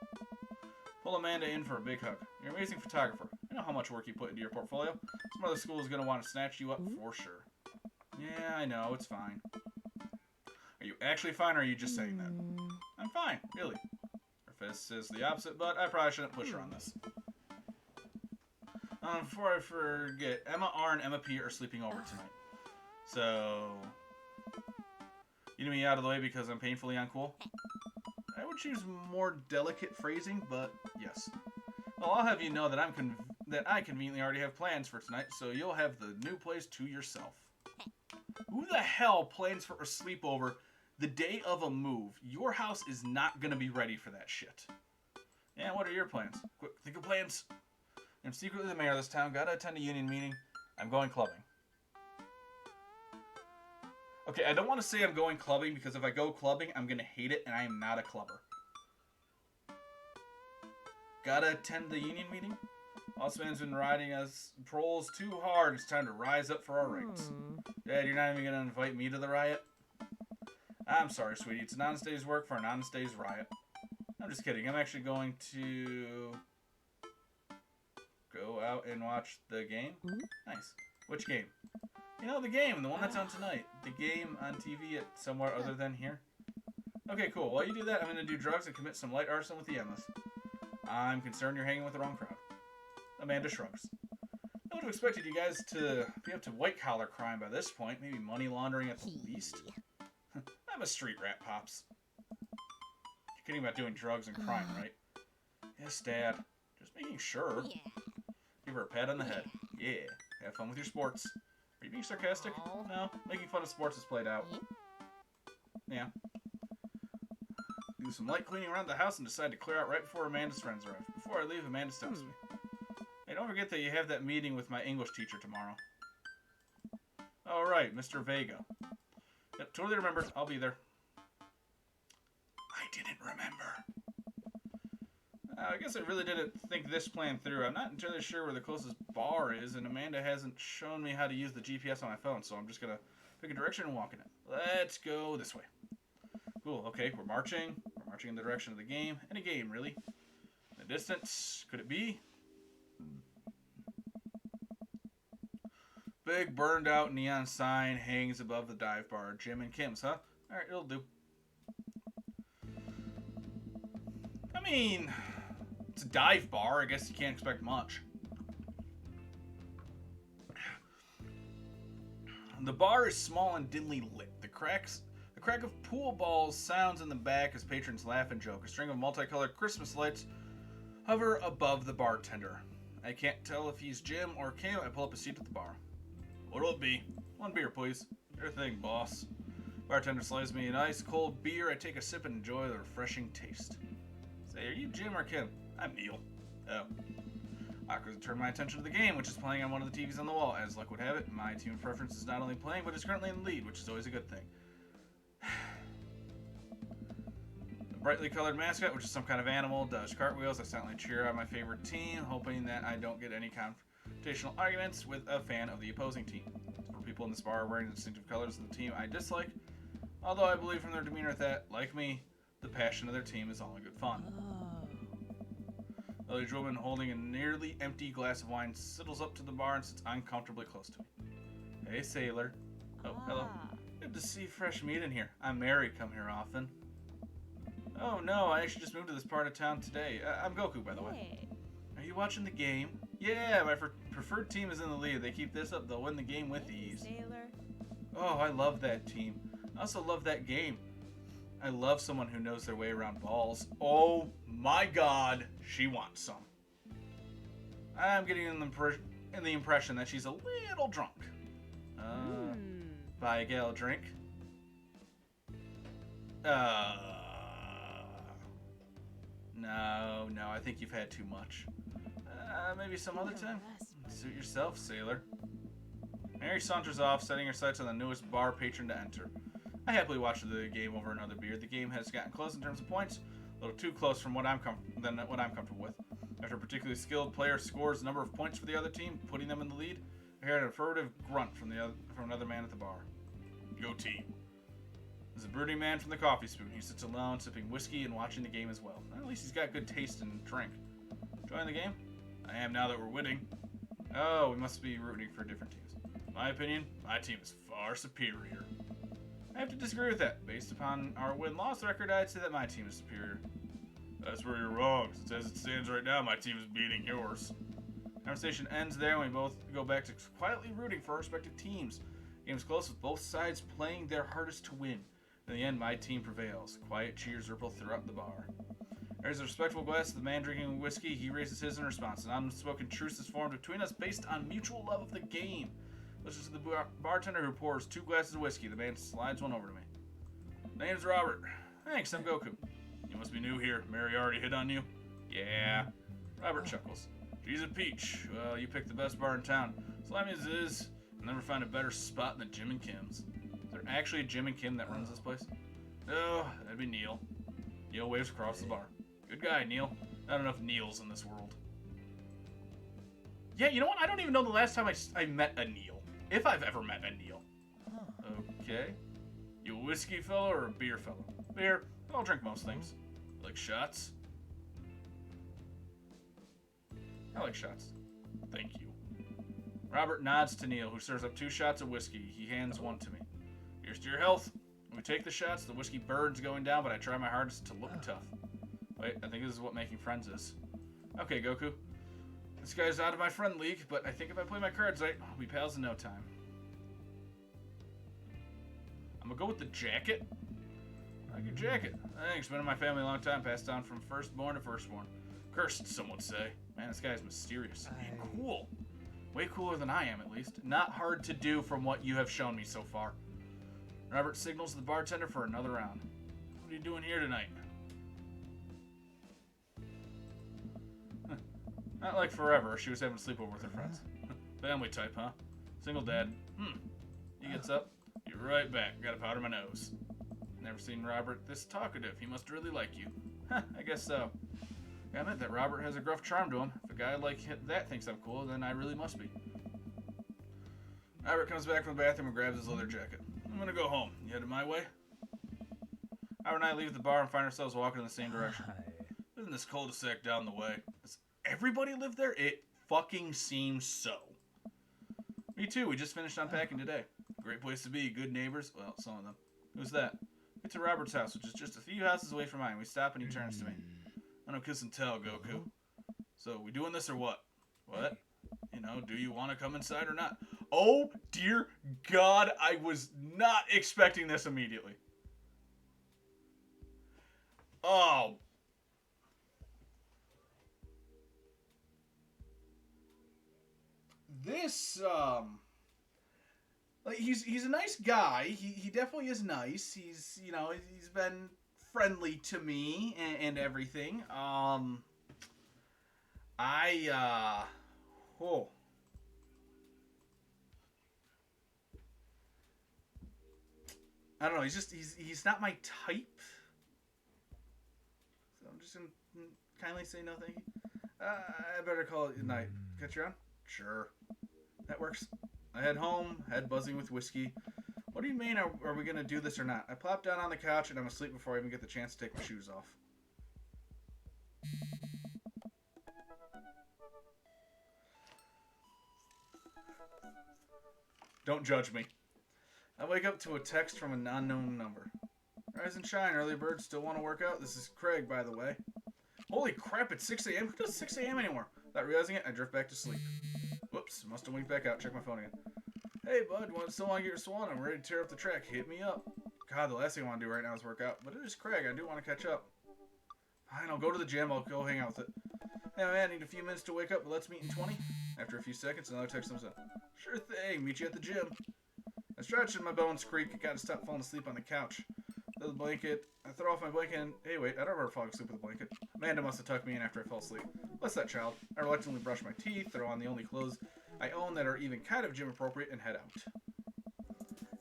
Speaker 1: Pull Amanda in for a big hug. You're an amazing photographer. I know how much work you put into your portfolio. Some other school is going to want to snatch you up for sure. Yeah, I know. It's fine. Are you actually fine, or are you just saying that? I'm fine, really. Her face says the opposite, but I probably shouldn't push her on this. Before I forget, Emma R and Emma P are sleeping over tonight. So... You need me out of the way because I'm painfully uncool? I would choose more delicate phrasing, but yes. Well, I'll have you know that I conveniently already have plans for tonight, so you'll have the new place to yourself. Who the hell plans for a sleepover the day of a move? Your house is not going to be ready for that shit. Yeah, what are your plans? Quick, think of plans. I'm secretly the mayor of this town, gotta attend a union meeting. I'm going clubbing. Okay, I don't want to say I'm going clubbing, because if I go clubbing, I'm going to hate it, and I am not a clubber. Gotta attend the union meeting? Bossman's been riding us trolls too hard. It's time to rise up for our ranks. Dad, you're not even going to invite me to the riot? I'm sorry, sweetie. It's an honest day's work for an honest day's riot. I'm just kidding. I'm actually going to go out and watch the game. Nice. Which game? You know, the game, the one that's on tonight. The game on TV at somewhere other than here. Okay, cool. While you do that, I'm going to do drugs and commit some light arson with the Emmas. I'm concerned you're hanging with the wrong crowd. Amanda shrugs. I would have expected you guys to be up to white-collar crime by this point. Maybe money laundering at the least. I'm a street rat, Pops. You're kidding about doing drugs and crime, right? Yes, Dad. Just making sure. Give her a pat on the head. Yeah. Have fun with your sports. Are you being sarcastic? No, making fun of sports is played out. Yeah. Do some light cleaning around the house and decide to clear out right before Amanda's friends arrive. Before I leave, Amanda stops me. Hey, don't forget that you have that meeting with my English teacher tomorrow. All right, Mr. Vega. Yep, totally remembered. I'll be there. I didn't remember. I guess I really didn't think this plan through. I'm not entirely sure where the closest bar is, and Amanda hasn't shown me how to use the GPS on my phone, so I'm just going to pick a direction and walk in it. Let's go this way. Cool, okay, we're marching. We're marching in the direction of the game. Any game, really. In the distance, could it be? Big burned out neon sign hangs above the dive bar. Jim and Kim's, huh? Alright, it'll do. I mean, it's a dive bar. I guess you can't expect much. The bar is small and dimly lit. The crack of pool balls sounds in the back as patrons laugh and joke. A string of multicolored Christmas lights hover above the bartender. I can't tell if he's Jim or Kim. I pull up a seat at the bar. What'll it be? One beer, please. Your thing, boss. Bartender slides me an ice cold beer. I take a sip and enjoy the refreshing taste. Say, are you Jim or Kim? I'm Neil. Oh. Awkward to turn my attention to the game, which is playing on one of the TVs on the wall. As luck would have it, my team of preference is not only playing, but is currently in the lead, which is always a good thing. A brightly colored mascot, which is some kind of animal, does cartwheels. I silently cheer on my favorite team, hoping that I don't get any confrontational arguments with a fan of the opposing team. Several people in this bar are wearing the distinctive colors of the team I dislike, although I believe from their demeanor that, like me, the passion of their team is all in good fun. The middle-aged woman holding a nearly empty glass of wine sidles up to the bar and sits uncomfortably close to me. Hey, sailor. Oh, hello. Good to see fresh meat in here. I'm Mary, come here often. Oh, no, I actually just moved to this part of town today. I'm Goku, by the way. Are you watching the game? Yeah, my preferred team is in the lead. They keep this up, they'll win the game with ease.
Speaker 3: Sailor.
Speaker 1: Oh, I love that team. I also love that game. I love someone who knows their way around balls. Oh my god, she wants some. I'm getting in the impression that she's a little drunk. Buy a gal a drink? No, I think you've had too much. Maybe some other time? Suit yourself, sailor. Mary saunters off, setting her sights on the newest bar patron to enter. I happily watched the game over another beer. The game has gotten close in terms of points, a little too close from what I'm comfortable with. After a particularly skilled player scores a number of points for the other team, putting them in the lead, I hear an affirmative grunt from another man at the bar. Go team. There's a brooding man from the coffee spoon. He sits alone, sipping whiskey and watching the game as well. At least he's got good taste in drink. Enjoying the game? I am now that we're winning. Oh, we must be rooting for different teams. In my opinion, my team is far superior. I have to disagree with that. Based upon our win-loss record, I'd say that my team is superior. That's where you're wrong, since as it stands right now, my team is beating yours. Conversation ends there, and we both go back to quietly rooting for our respective teams. The game's close, with both sides playing their hardest to win. In the end, my team prevails. Quiet cheers ripple throughout the bar. There's a respectful glass to the man drinking whiskey. He raises his in response. An unspoken truce is formed between us based on mutual love of the game. Listens to the bartender who pours 2 glasses of whiskey. The man slides one over to me. Name's Robert. Thanks, I'm Goku. You must be new here. Mary already hit on you? Yeah. Robert chuckles. She's a peach. Well, you picked the best bar in town. Slimy as it is, you'll never find a better spot than Jim and Kim's. Is there actually a Jim and Kim that runs this place? No, that'd be Neil. Neil waves across the bar. Good guy, Neil. Not enough Neils in this world. Yeah, you know what? I don't even know the last time I met a Neil. If I've ever met a Neil. Okay. You a whiskey fellow or a beer fellow? Beer. I'll drink most things. You like shots? I like shots. Thank you. Robert nods to Neil, who serves up 2 shots of whiskey. He hands one to me. Here's to your health. When we take the shots, the whiskey burns going down, but I try my hardest to look tough. Wait, I think this is what making friends is. Okay, Goku. This guy's out of my friend league, but I think if I play my cards right, we'll be pals in no time. I'm gonna go with the jacket. I like your jacket. Thanks, been in my family a long time, passed down from firstborn to firstborn. Cursed, some would say. Man, this guy's mysterious and cool. Way cooler than I am, at least. Not hard to do from what you have shown me so far. Robert signals to the bartender for another round. What are you doing here tonight? Not like forever. She was having a sleepover with her friends. Family type, huh? Single dad. He gets up. You're right back. Gotta powder my nose. Never seen Robert this talkative. He must really like you. I guess so. I admit that Robert has a gruff charm to him. If a guy like that thinks I'm cool, then I really must be. Robert comes back from the bathroom and grabs his leather jacket. I'm gonna go home. You headed my way? Robert and I leave the bar and find ourselves walking in the same direction. Isn't this cul-de-sac down the way? Does everybody live there? It fucking seems so. Me too. We just finished unpacking today. Great place to be. Good neighbors. Well, some of them. Who's that? Get to Robert's house, which is just a few houses away from mine. We stop and he turns to me. I don't kiss and tell, Goku. So, we doing this or what? What? You know, do you want to come inside or not? Oh, dear God, I was not expecting this immediately. Oh. This, like, he's a nice guy. He definitely is nice. He's, you know, he's been friendly to me and everything. I don't know. He's not my type. So I'm just gonna kindly say no thank you. I better call it a night. Catch you around? Sure. That works. I head home, head buzzing with whiskey. What do you mean, are we going to do this or not? I plop down on the couch and I'm asleep before I even get the chance to take my shoes off. Don't judge me. I wake up to a text from an unknown number. Rise and shine, early birds still want to work out. This is Craig, by the way. Holy crap, it's 6 a.m. Who does 6 a.m. anymore? Without realizing it, I drift back to sleep. Whoops, must have winked back out. Check my phone again. Hey, bud, still want to get your swan? I'm ready to tear up the track. Hit me up. God, the last thing I want to do right now is work out. But it is Craig. I do want to catch up. Fine, I'll go to the gym. I'll go hang out with it. Hey, man, I need a few minutes to wake up, but let's meet in 20. After a few seconds, another text comes up. Sure thing. Meet you at the gym. I stretch and my bones creak. I gotta stop falling asleep on the couch. Throw the blanket. I throw off my blanket and... Hey, wait. I don't ever fall asleep with a blanket. Amanda must have tucked me in after I fell asleep. Bless that child. I reluctantly brush my teeth, throw on the only clothes I own that are even kind of gym appropriate, and head out.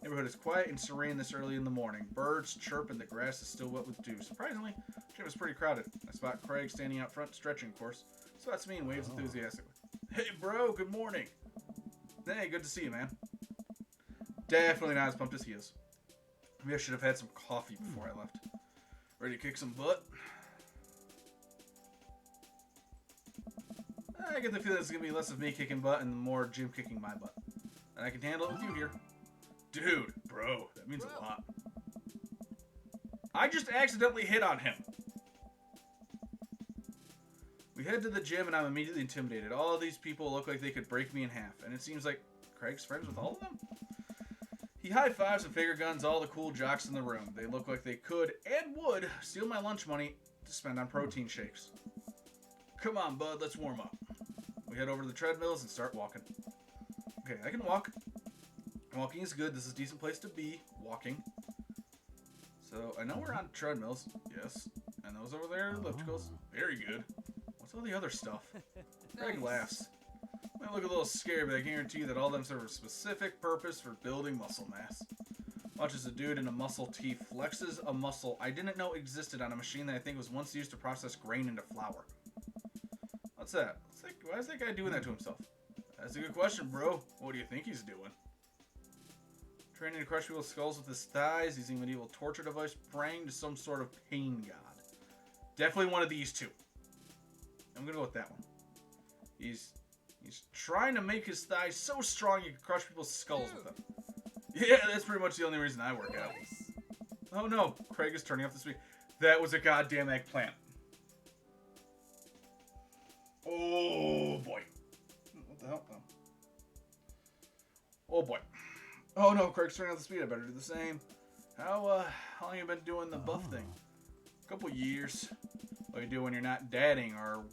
Speaker 1: Neighborhood is quiet and serene this early in the morning. Birds chirp and the grass is still wet with dew. Surprisingly, the gym is pretty crowded. I spot Craig standing out front, stretching, of course. Spots me and waves enthusiastically. Hey, bro, good morning. Hey, good to see you, man. Definitely not as pumped as he is. Maybe I should have had some coffee before I left. Ready to kick some butt? I get the feeling it's going to be less of me kicking butt and more Jim kicking my butt. And I can handle it with you here. Dude, bro, that means a lot. I just accidentally hit on him. We head to the gym and I'm immediately intimidated. All of these people look like they could break me in half. And it seems like Craig's friends with all of them? He high-fives and finger guns all the cool jocks in the room. They look like they could and would steal my lunch money to spend on protein shakes. Come on, bud, let's warm up. We head over to the treadmills and start walking. Okay, I can walk. Walking is good. This is a decent place to be walking. So, I know we're on treadmills. Yes. And those over there are ellipticals. Very good. What's all the other stuff? Craig laughs. Might look a little scary, but I guarantee you that all of them serve a specific purpose for building muscle mass. Watches a dude in a muscle tee flexes a muscle I didn't know existed on a machine that I think was once used to process grain into flour. What's that? Why is that guy doing that to himself? That's a good question, bro. What do you think he's doing? Training to crush people's skulls with his thighs, using medieval torture device, praying to some sort of pain god. Definitely one of these two. I'm gonna go with that one. He's trying to make his thighs so strong he can crush people's skulls with them. Yeah, that's pretty much the only reason I work out. Oh no, Craig is turning off the speaker. That was a goddamn eggplant. Oh boy. What the hell? Oh boy. Oh no, Craig's turning off the speed. I better do the same. How long have you been doing the buff thing? A couple years. What do you do when you're not dadding or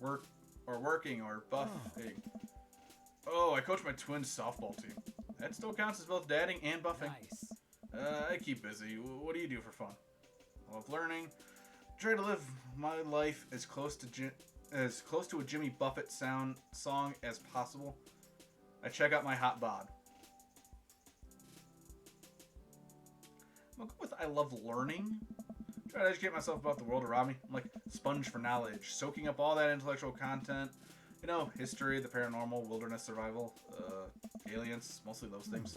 Speaker 1: working or buffing? Oh, I coach my twins' softball team. That still counts as both dadding and buffing.
Speaker 3: Nice.
Speaker 1: I keep busy. What do you do for fun? I love learning. Try to live my life as close to a Jimmy Buffett song as possible. I check out my hot bod. I'm going with I love learning. Try to educate myself about the world around me. I'm like a sponge for knowledge, soaking up all that intellectual content. You know, history, the paranormal, wilderness survival, aliens, mostly those things.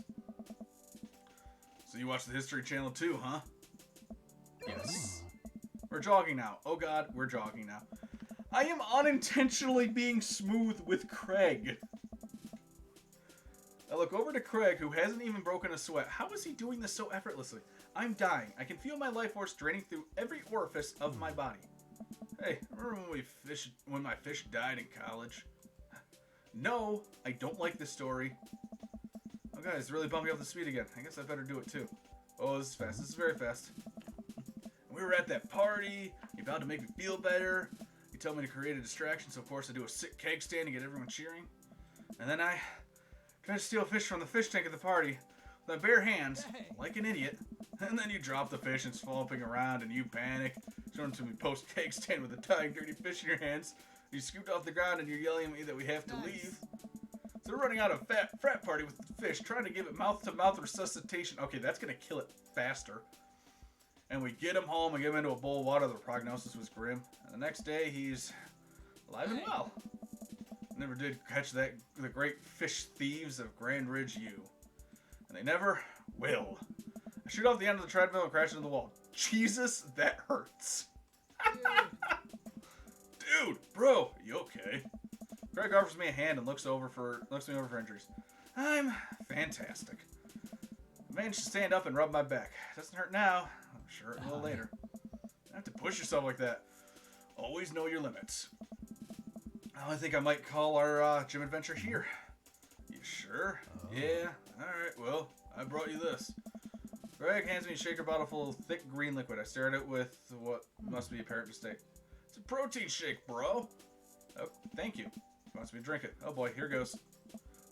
Speaker 1: So you watch the History Channel too, huh?
Speaker 3: Yes.
Speaker 1: We're jogging now. Oh god, we're jogging now. I am unintentionally being smooth with Craig. I look over to Craig, who hasn't even broken a sweat. How is he doing this so effortlessly? I'm dying. I can feel my life force draining through every orifice of my body. Hey, remember when my fish died in college? No, I don't like this story. Oh guys, it's really bumping up the speed again. I guess I better do it too. Oh, this is fast. This is very fast. We were at that party. You vowed to make me feel better. You told me to create a distraction, so of course I do a sick keg stand to get everyone cheering. And then I tried to steal fish from the fish tank at the party with my bare hands, like an idiot. And then you drop the fish and it's flopping around and you panic. Showing to me post keg stand with a dying dirty fish in your hands. You scooped off the ground and you're yelling at me that we have to leave. So we're running out of frat party with the fish, trying to give it mouth-to-mouth resuscitation. Okay, that's going to kill it faster. And we get him home and get him into a bowl of water. The prognosis was grim. And the next day, he's alive and well. Never did catch the great fish thieves of Grand Ridge U. And they never will. I shoot off the end of the treadmill and crash into the wall. Jesus, that hurts. Dude, bro, you okay? Craig offers me a hand and looks me over for injuries. I'm fantastic. I managed to stand up and rub my back. Doesn't hurt now. I'm sure it will later. You have to push yourself like that. Always know your limits. I think I might call our gym adventure here. You sure? Oh. Yeah. Alright, well, I brought you this. Greg hands me a shaker bottle full of thick green liquid. I stare at it with what must be apparent disdain. It's a protein shake, bro. Oh, thank you. Wants me to drink it. Oh boy, here goes.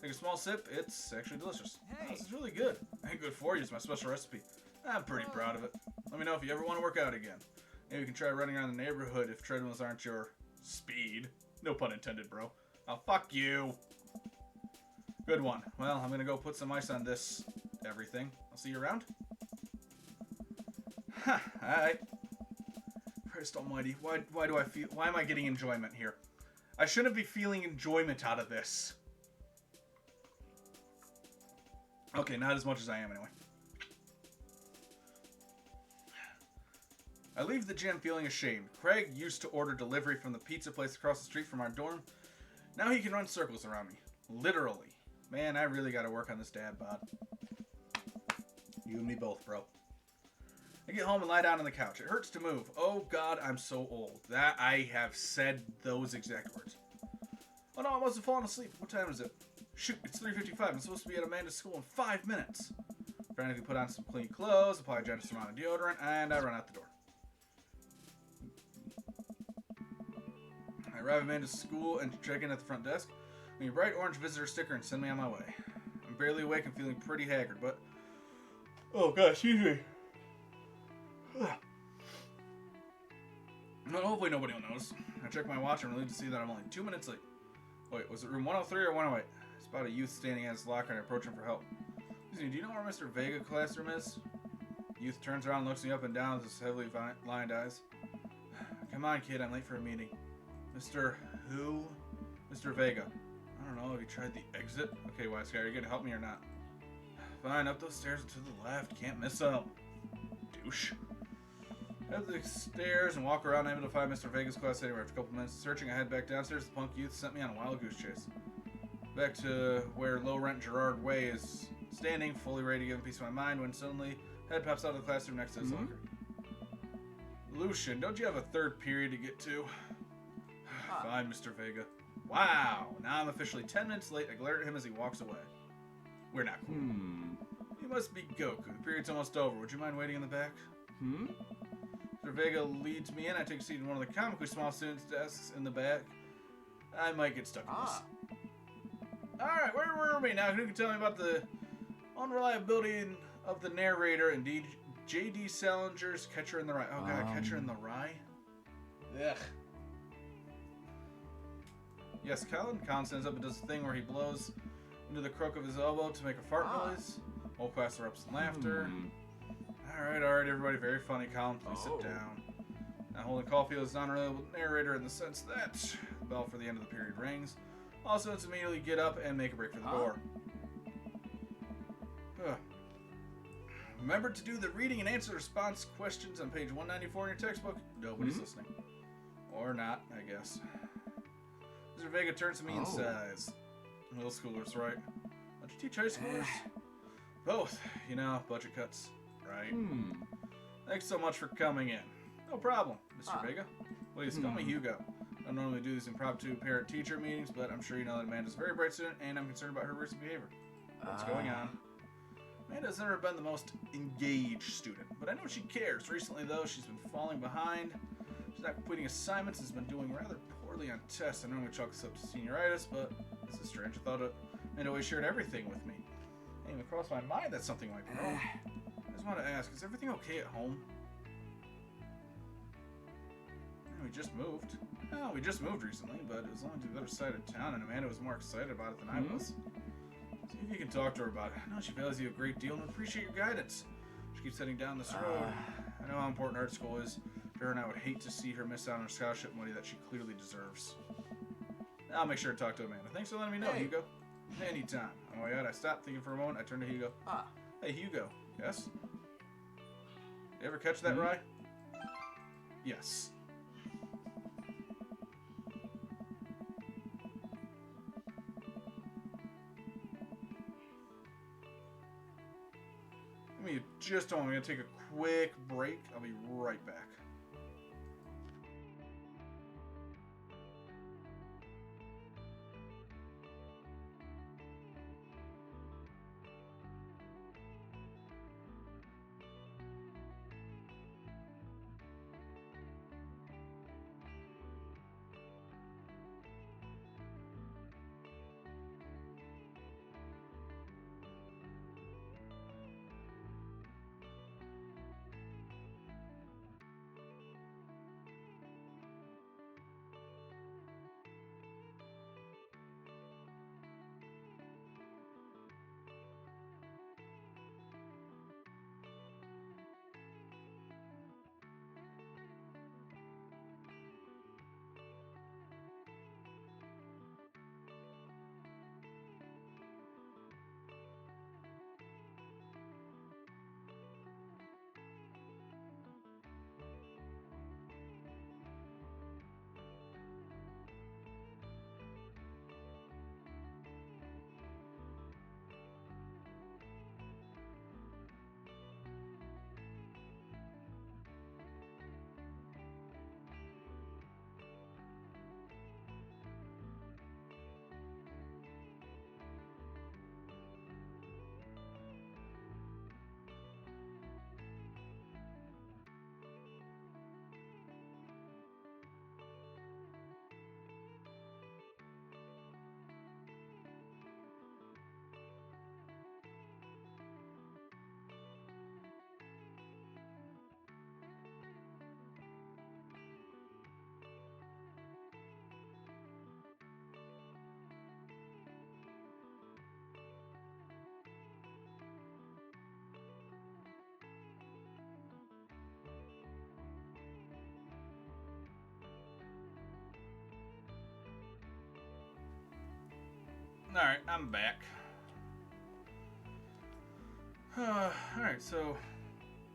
Speaker 1: Take a small sip. It's actually delicious. Hey. Oh, this is really good. Ain't good for you. It's my special recipe. I'm pretty proud of it. Let me know if you ever want to work out again. Maybe you can try running around the neighborhood if treadmills aren't your speed. No pun intended, bro. Oh, fuck you. Good one. Well, I'm gonna go put some ice on this everything. I'll see you around. Huh, alright. Christ almighty. Why am I getting enjoyment here? I shouldn't be feeling enjoyment out of this. Okay, not as much as I am anyway. I leave the gym feeling ashamed. Craig used to order delivery from the pizza place across the street from our dorm. Now he can run circles around me. Literally. Man, I really gotta work on this dad bod. You and me both, bro. I get home and lie down on the couch. It hurts to move. Oh god, I'm so old. That I have said those exact words. Oh no, I must have fallen asleep. What time is it? Shoot, it's 3:55. I'm supposed to be at Amanda's school in 5 minutes. Frantically put on some clean clothes, apply a generous amount of deodorant, and I run out the door. I arrive at Amanda's school and check in at the front desk. Give me a bright orange visitor sticker and send me on my way. I'm barely awake and feeling pretty haggard, but... Oh god, excuse me. Well, hopefully nobody will notice. I check my watch and relieved to see that I'm only 2 minutes late. Wait, was it room 103 or 108? I spot a youth standing at his locker and I approach him for help. Excuse me, do you know where Mr. Vega classroom is? The youth turns around and looks me up and down with his heavily lined eyes. Come on, kid, I'm late for a meeting. Mr. Who? Mr. Vega. I don't know, have you tried the exit? Okay, Wise Guy, are you gonna help me or not? Fine, up those stairs to the left. Can't miss them. Douche. Head the stairs and walk around, able to find Mr. Vega's class anywhere. After a couple minutes searching, I head back downstairs. The punk youth sent me on a wild goose chase. Back to where low-rent Gerard Way is standing, fully ready to give a piece of my mind, when suddenly, head pops out of the classroom next to his locker. Lucian, don't you have a third period to get to? Fine, Mr. Vega. Wow, now I'm officially 10 minutes late. I glare at him as he walks away. We're not cool. You must be Goku. The period's almost over. Would you mind waiting in the back? Mr. Vega leads me in. I take a seat in one of the comically small students' desks in the back. I might get stuck in this. Alright, where were we now? Who can tell me about the unreliability of the narrator and J.D. Salinger's Catcher in the Rye? Oh god, Catcher in the Rye? Ugh. Yes, Colin stands up and does a thing where he blows into the crook of his elbow to make a fart noise. Whole class erupts in laughter. Alright, everybody. Very funny, Colin. Please sit down. Now, Holden Caulfield is an unreliable narrator in the sense that the bell for the end of the period rings. Also, it's immediately get up and make a break for the door. Remember to do the reading and answer response questions on page 194 in your textbook. Nobody's listening. Or not, I guess. Mr. Vega turns to me and says, middle schoolers, right? Don't you teach high schoolers? Both. You know, budget cuts. Right. Thanks so much for coming in. No problem, Mr. Vega. Please call me Hugo. I don't normally do these impromptu parent-teacher meetings, but I'm sure you know that Amanda's a very bright student, and I'm concerned about her recent behavior. What's going on? Amanda's never been the most engaged student, but I know she cares. Recently, though, she's been falling behind. She's not completing assignments and has been doing rather poorly on tests. I normally chalk this up to senioritis, but this is strange. I thought Amanda always shared everything with me. It didn't even cross my mind that something might be wrong. I just want to ask, is everything okay at home? We just moved. Oh, we just moved recently, but it was only to the other side of town, and Amanda was more excited about it than I was. See if you can talk to her about it. I know she values you a great deal and appreciate your guidance. She keeps heading down this road. I know how important art school is to her, and I would hate to see her miss out on scholarship money that she clearly deserves. I'll make sure to talk to Amanda. Thanks for letting me know, Hugo. Anytime. On my way out, I stopped thinking for a moment. I turned to Hugo. Hey, Hugo. Yes? You ever catch that rye? Yes. Give me just a moment. I'm going to take a quick break. I'll be right back. Alright, I'm back. Alright, so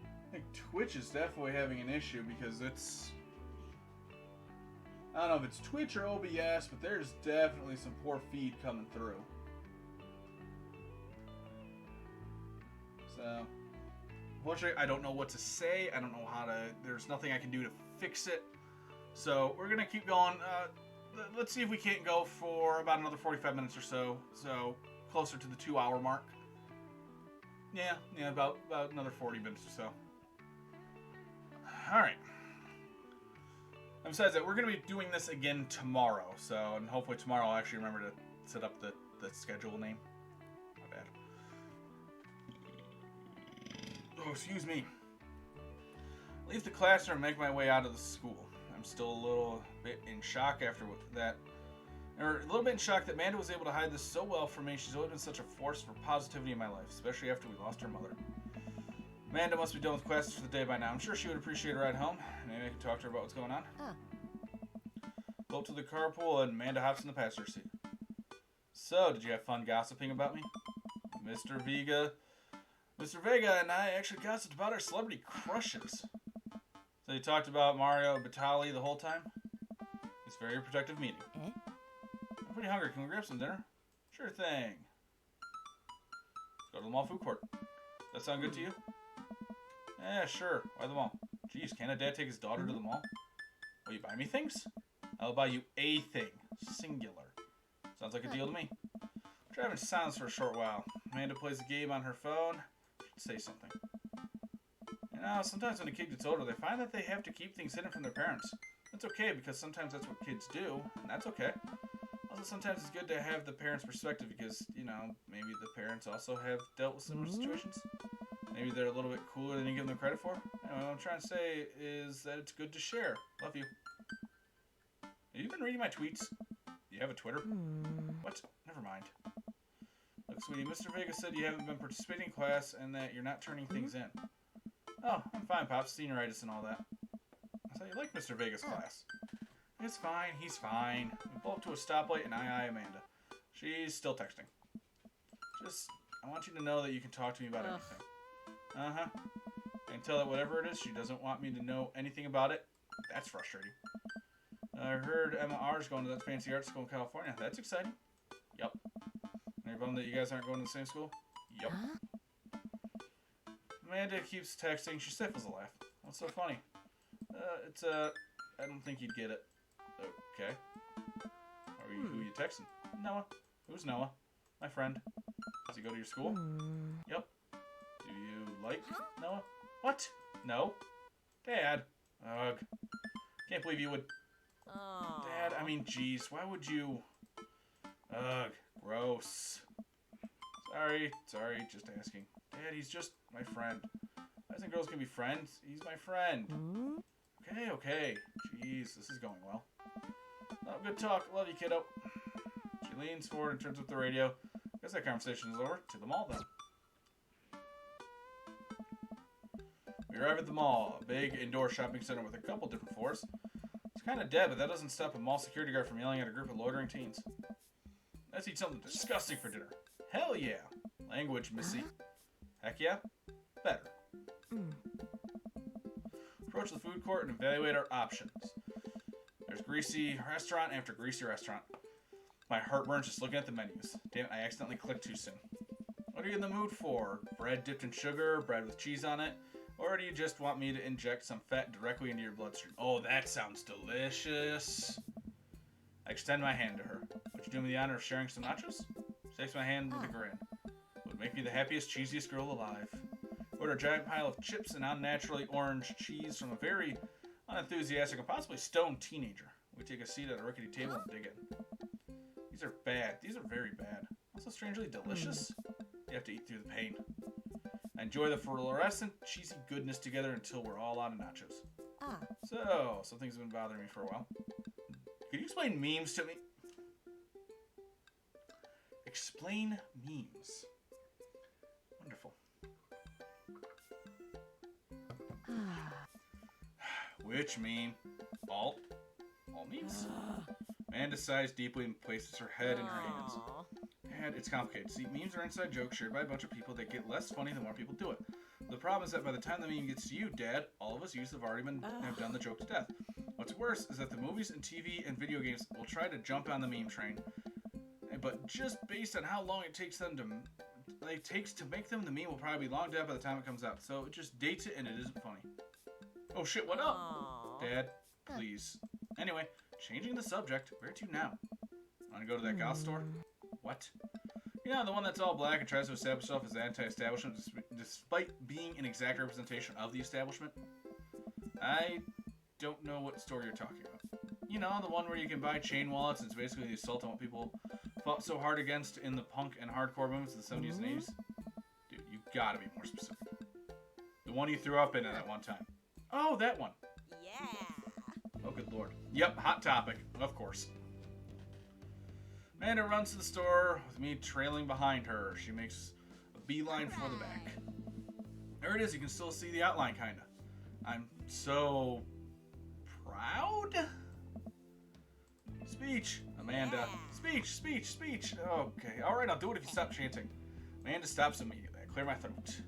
Speaker 1: I think Twitch is definitely having an issue because it's... I don't know if it's Twitch or OBS, but there's definitely some poor feed coming through. So, unfortunately, I don't know what to say. I don't know how to... There's nothing I can do to fix it. So, we're going to keep going. Let's see if we can't go for about another 45 minutes or so. So, closer to the 2-hour mark. Yeah, about another 40 minutes or so. Alright. And besides that, we're going to be doing this again tomorrow. So, and hopefully tomorrow I'll actually remember to set up the the schedule name. My bad. Oh, excuse me. Leave the classroom and make my way out of the school. I'm still a little bit in shock after that. Or a little bit in shock that Amanda was able to hide this so well from me. She's always been such a force for positivity in my life, especially after we lost her mother. Amanda must be done with classes for the day by now. I'm sure she would appreciate a ride home. Maybe I can talk to her about what's going on. Go up to the carpool and Amanda hops in the passenger seat. So, did you have fun gossiping about me? Mr. Vega and I actually gossiped about our celebrity crushes. So you talked about Mario Batali the whole time? It's a very protective meeting. I'm pretty hungry. Can we grab some dinner? Sure thing. Let's go to the mall food court. That sound good to you? Yeah, sure. Why the mall? Jeez, can't a dad take his daughter to the mall? Will you buy me things? I'll buy you a thing. Singular. Sounds like a deal to me. Driving in silence for a short while. Amanda plays a game on her phone. Should say something. You know, sometimes when a kid gets older, they find that they have to keep things hidden from their parents. That's okay, because sometimes that's what kids do, and that's okay. Also, sometimes it's good to have the parents' perspective because, you know, maybe the parents also have dealt with similar situations. Maybe they're a little bit cooler than you give them credit for. Anyway, what I'm trying to say is that it's good to share. Love you. Have you been reading my tweets? You have a Twitter? What? Never mind. Look, sweetie, Mr. Vega said you haven't been participating in class and that you're not turning things in. Oh, I'm fine, Pops. Senioritis and all that. I thought you liked Mr. Vega's class. It's fine. He's fine. We pull up to a stoplight and I Amanda. She's still texting. I want you to know that you can talk to me about anything. Uh-huh. I can tell that whatever it is, she doesn't want me to know anything about it. That's frustrating. I heard Emma R's going to that fancy art school in California. That's exciting. Yup. Are you bummed that you guys aren't going to the same school? Yup. Amanda keeps texting. She stifles a laugh. What's so funny? I don't think you'd get it. Okay. Who are you texting? Noah. Who's Noah? My friend. Does he go to your school? Yep. Do you like Noah? What? No. Dad. Ugh. Can't believe you would... Dad, I mean, geez, why would you... Ugh, gross. Sorry, just asking. Dad, he's just my friend. Guys and girls can be friends. He's my friend. Okay. Jeez, this is going well. Oh, good talk. Love you, kiddo. She leans forward and turns up the radio. Guess that conversation is over. To the mall, then. We arrive at the mall, a big indoor shopping center with a couple different floors. It's kind of dead, but that doesn't stop a mall security guard from yelling at a group of loitering teens. Let's eat something disgusting for dinner. Hell yeah. Language, missy. Heck yeah. Better. Approach the food court and evaluate our options. There's greasy restaurant after greasy restaurant. My heart burns just looking at the menus. Damn it, I accidentally clicked too soon. What are you in the mood for? Bread dipped in sugar, bread with cheese on it? Or do you just want me to inject some fat directly into your bloodstream? Oh, that sounds delicious. I extend my hand to her. Would you do me the honor of sharing some nachos? She takes my hand with a grin. Would make me the happiest, cheesiest girl alive. Order a giant pile of chips and unnaturally orange cheese from a very unenthusiastic and possibly stoned teenager. We take a seat at a rickety table and dig in. These are bad. These are very bad. Also strangely delicious. You have to eat through the pain. I enjoy the fluorescent, cheesy goodness together until we're all out of nachos. So, something's been bothering me for a while. Could you explain memes to me? Explain memes. Wonderful. Which meme? All memes? Amanda sighs deeply and places her head in her hands. Dad, it's complicated. See, memes are inside jokes shared by a bunch of people that get less funny the more people do it. The problem is that by the time the meme gets to you, Dad, all of us youth have already have done the joke to death. What's worse is that the movies and TV and video games will try to jump on the meme train, but just based on how long it takes to make them, the meme will probably be long dead by the time it comes out. So it just dates it and it isn't funny. Oh shit, what up? Dad, please. Anyway, changing the subject, where to now? Wanna go to that goth store? What? You know, the one that's all black and tries to establish itself as anti-establishment despite being an exact representation of the establishment? I don't know what store you're talking about. You know, the one where you can buy chain wallets and it's basically the assault on what people fought so hard against in the punk and hardcore movements of the 70s and 80s? Dude, you gotta be more specific. The one you threw up in at that one time. Oh, that one.
Speaker 4: Yeah.
Speaker 1: Oh, good lord. Yep, Hot Topic, of course. Amanda runs to the store with me trailing behind her. She makes a beeline for the back. There it is. You can still see the outline, kinda. I'm so proud. Speech, Amanda.
Speaker 4: Yeah.
Speaker 1: Speech. Okay, all right. I'll do it if you stop chanting. Amanda stops immediately. I clear my throat.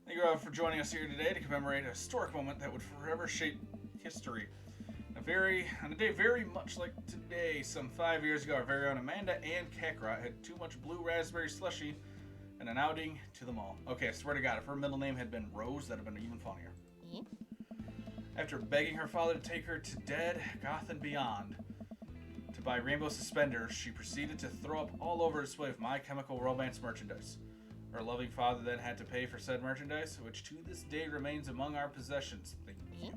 Speaker 1: Thank you all for joining us here today to commemorate a historic moment that would forever shape history. On a day very much like today, some 5 years ago, our very own Amanda and Kakarot had too much blue raspberry slushy and an outing to the mall. Okay, I swear to God, if her middle name had been Rose, that'd have been even funnier. After begging her father to take her to Dead, Goth, and Beyond to buy rainbow suspenders, she proceeded to throw up all over a display of My Chemical Romance merchandise. Her loving father then had to pay for said merchandise, which to this day remains among our possessions. Thank you.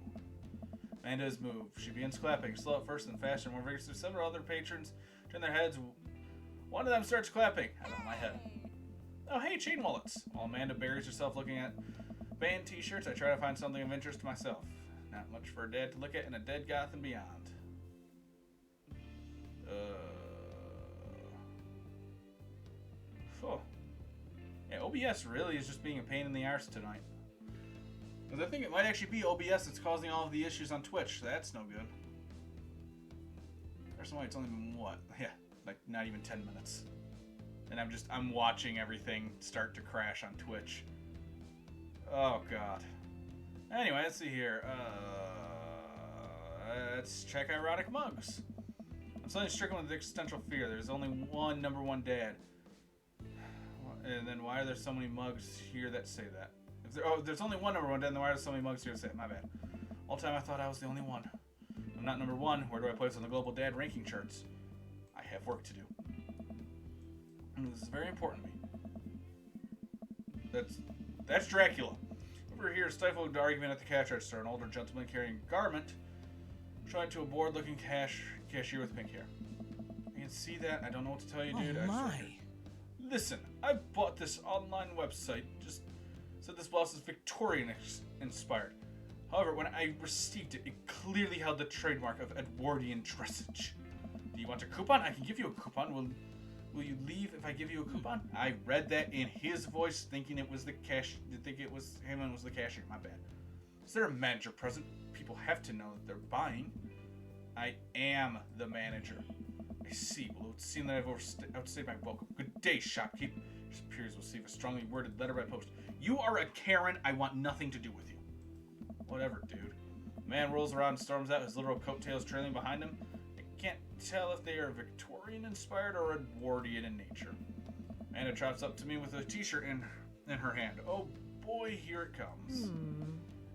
Speaker 1: Amanda is moved. She begins clapping, slow at first, then faster, more vigorously. Several other patrons turn their heads. One of them starts clapping. I don't know my head. Oh, hey, chain wallets. While Amanda buries herself looking at band t-shirts, I try to find something of interest to myself. Not much for a dad to look at in a Dead, Goth, and Beyond. Oh. Yeah, OBS really is just being a pain in the arse tonight. Because I think it might actually be OBS that's causing all of the issues on Twitch. That's no good. Personally, it's only been, what? Yeah, like not even 10 minutes. And I'm watching everything start to crash on Twitch. Oh, God. Anyway, let's see here. Let's check Ironic Mugs. I'm suddenly stricken with existential fear. There's only one number one dad. And then why are there so many mugs here that say that? There's only one number one dad, then why are there so many mugs here that say it? My bad. All the time I thought I was the only one. I'm not number one. Where do I place on the global dad ranking charts? I have work to do. And this is very important to me. That's Dracula. Over here, stifled argument at the cash register. An older gentleman carrying a garment, trying to a bored-looking cashier with pink hair. You can see that. I don't know what to tell you, dude.
Speaker 3: Oh my!
Speaker 1: Listen, I bought this online website. Just said this blouse is Victorian inspired. However, when I received it, it clearly held the trademark of Edwardian dressage. Do you want a coupon? I can give you a coupon. Will you leave if I give you a coupon? I read that in his voice, thinking it was the think it was him and was the cashier. My bad. Is there a manager present? People have to know that they're buying. I am the manager. I see. Well, it would seem that I've outstayed my welcome. Good day, shopkeep. Your superiors will receive a strongly worded letter by post. You are a Karen. I want nothing to do with you. Whatever, dude. The man rolls around and storms out, his literal coattails trailing behind him. I can't tell if they are Victorian inspired or Edwardian in nature. Amanda trots up to me with a t-shirt in her hand. Oh boy, here it comes.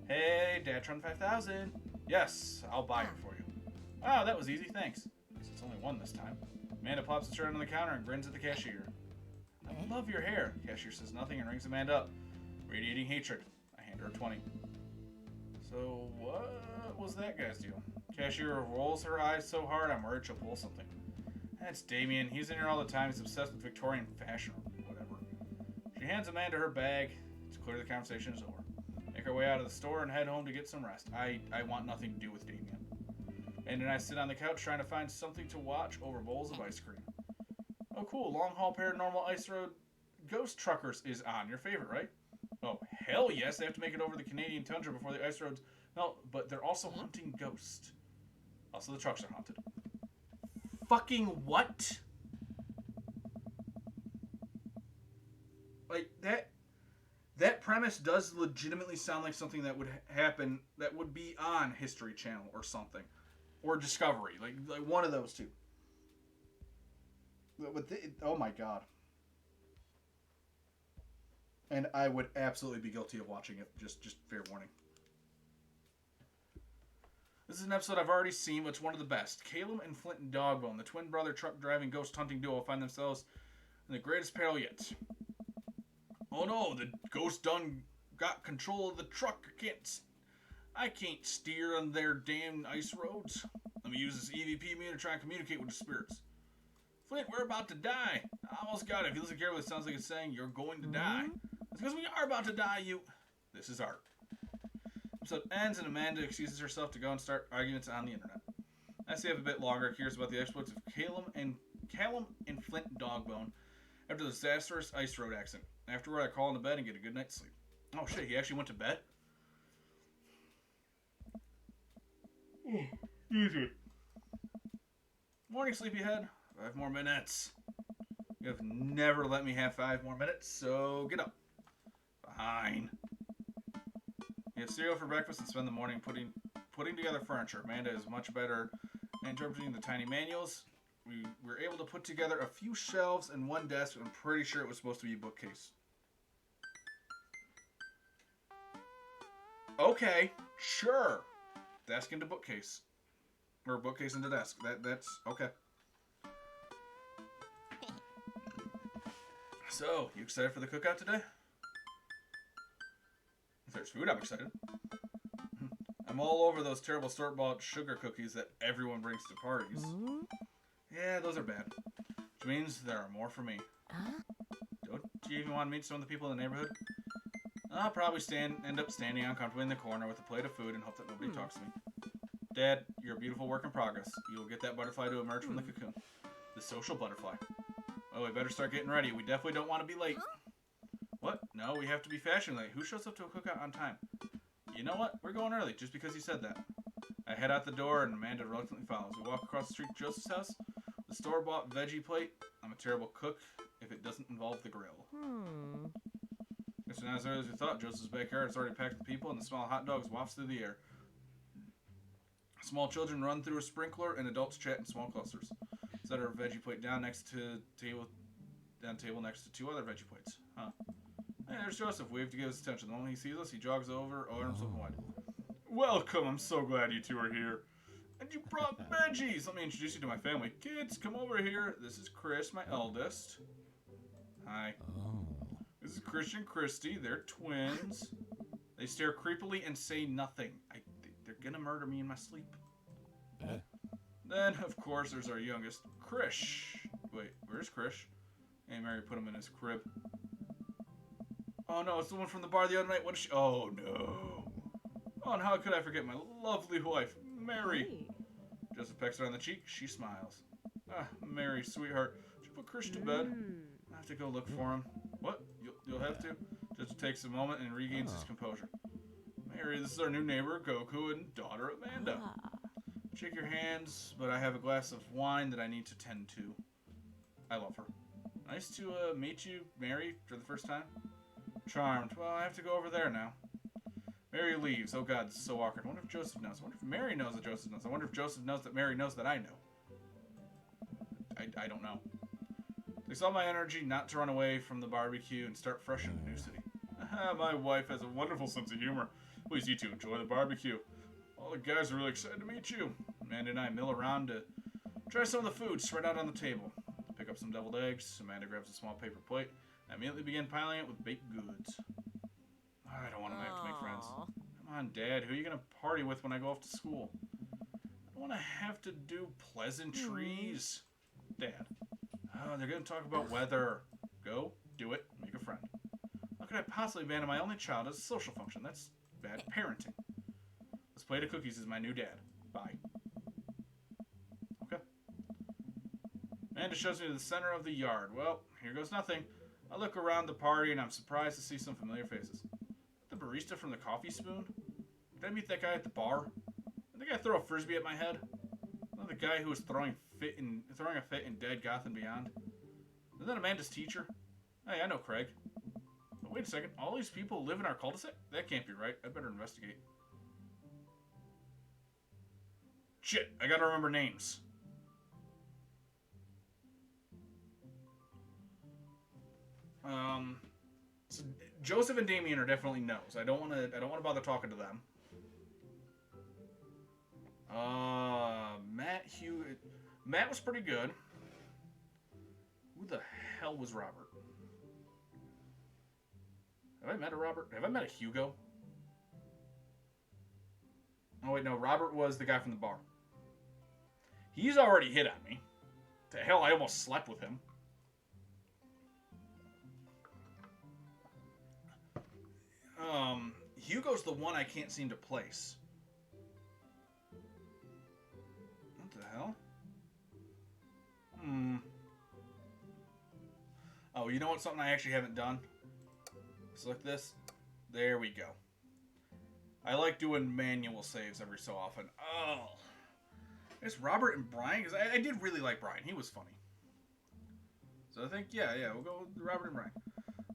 Speaker 1: Hey, Datron 5000. Yes, I'll buy it for you. Oh, that was easy, thanks. It's only one this time. Amanda plops the shirt on the counter and grins at the cashier. I love your hair. The cashier says nothing and rings Amanda up. Radiating hatred. I hand her a 20. So, what was that guy's deal? Cashier rolls her eyes so hard I'm worried she'll pull something. That's Damien. He's in here all the time. He's obsessed with Victorian fashion or whatever. She hands Amanda her bag. It's clear the conversation is over. Make our way out of the store and head home to get some rest. I want nothing to do with Damien. Amanda and I sit on the couch trying to find something to watch over bowls of ice cream. Oh, cool. Long Haul Paranormal Ice Road Ghost Truckers is on. Your favorite, right? Oh, hell yes. They have to make it over the Canadian tundra before the ice roads melt, but they're also hunting ghosts. Also, the trucks are haunted. Fucking what? Like, that premise does legitimately sound like something that would happen, that would be on History Channel or something. Or Discovery. Like one of those two. Oh my god. And I would absolutely be guilty of watching it. Just fair warning. This is an episode I've already seen, but it's one of the best. Caleb and Flint and Dogbone, the twin brother truck driving ghost hunting duo, find themselves in the greatest peril yet. Oh no, the ghost done got control of the truck. I can't steer on their damn ice roads. Let me use this EVP meter to try and communicate with the spirits. Flint, we're about to die. I almost got it. If you listen carefully, it sounds like it's saying you're going to die. It's because we are about to die, you... This is art. Episode ends and Amanda excuses herself to go and start arguments on the internet. I stay up a bit longer, curious about the exploits of Callum and Flint Dogbone after the disastrous ice road accident. Afterward, I crawl into bed and get a good night's sleep. Oh shit, he actually went to bed? Easy. Morning, sleepyhead. 5 more minutes. You have never let me have 5 more minutes, so get up. Fine. You have cereal for breakfast and spend the morning putting together furniture. Amanda is much better at interpreting the tiny manuals. We were able to put together a few shelves and one desk. I'm pretty sure it was supposed to be a bookcase. Okay, sure. Desk into bookcase. Or bookcase into desk. That's okay. So, you excited for the cookout today? If there's food, I'm excited. I'm all over those terrible store-bought sugar cookies that everyone brings to parties. Yeah, those are bad. Which means there are more for me. Don't you even want to meet some of the people in the neighborhood? I'll probably end up standing uncomfortably in the corner with a plate of food and hope that nobody talks to me. Dad, you're a beautiful work in progress. You will get that butterfly to emerge from the cocoon. The social butterfly. Oh, we better start getting ready. We definitely don't want to be late. What? No, we have to be fashion late. Who shows up to a cookout on time? You know what? We're going early, just because you said that. I head out the door and Amanda reluctantly follows. We walk across the street to Joseph's house. The store-bought veggie plate. I'm a terrible cook if it doesn't involve the grill. It's not as early as we thought. Joseph's backyard is already packed with people, and the smell of hot dogs wafts through the air. Small children run through a sprinkler, and adults chat in small clusters. Set our veggie plate down next to table next to 2 other veggie plates. Huh. Hey, there's Joseph. Wave to get his attention. The moment he sees us, he jogs over, arms open wide. Welcome. I'm so glad you 2 are here. And you brought veggies. Let me introduce you to my family. Kids, come over here. This is Chris, my eldest. Hi. This is Christian and Christy. They're twins. They stare creepily and say nothing. They're gonna murder me in my sleep. Then, of course, there's our youngest, Krish. Wait, where's Krish? Hey, Mary put him in his crib. Oh no, it's the one from the bar the other night. What is she? Oh no. Oh, and how could I forget my lovely wife, Mary?
Speaker 4: Hey.
Speaker 1: Joseph pecks her on the cheek. She smiles. Ah, Mary, sweetheart. Did you put Krish to bed? I have to go look for him. What? You'll have to? Joseph takes a moment and regains his composure. Mary, this is our new neighbor, Goku, and daughter, Amanda. Shake your hands, but I have a glass of wine that I need to tend to. I love her. Nice to meet you, Mary, for the first time. Charmed. Well, I have to go over there now. Mary leaves. Oh god, this is so awkward. I wonder if Joseph knows. I wonder if Mary knows that Joseph knows. I wonder if Joseph knows that Mary knows that I know. I don't know. They saw my energy not to run away from the barbecue and start fresh in a new city. My wife has a wonderful sense of humor. Please, you two, enjoy the barbecue. All the guys are really excited to meet you. Amanda and I mill around to try some of the food spread out on the table. Pick up some deviled eggs. Amanda grabs a small paper plate. I immediately begin piling it with baked goods. I don't want to have to make friends. Come on, Dad. Who are you going to party with when I go off to school? I don't want to have to do pleasantries. Dad. Oh, they're going to talk about weather. Go, do it, make a friend. How could I possibly abandon my only child as a social function? That's bad parenting. This plate of cookies is my new dad. Bye. Okay. Amanda shows me to the center of the yard. Well, here goes nothing. I look around the party and I'm surprised to see some familiar faces. The barista from the Coffee Spoon? Did I meet that guy at the bar? Did the guy throw a frisbee at my head? Not the guy who was throwing a fit in Dead Goth and Beyond? Isn't that Amanda's teacher? Hey, I know Craig. But wait a second, all these people live in our cul-de-sac? That can't be right. I better investigate. Shit, I gotta remember names. So Joseph and Damien are definitely no's. I don't wanna bother talking to them. Matt was pretty good. Who the hell was Robert? Have I met a Robert? Have I met a Hugo? Oh wait, no, Robert was the guy from the bar. He's already hit on me. To hell, I almost slept with him. Hugo's the one I can't seem to place. What the hell? Oh, you know what? Something I actually haven't done? Select this. There we go. I like doing manual saves every so often. Oh. It's Robert and Brian, because I did really like Brian. He was funny. So I think, yeah, we'll go with Robert and Brian.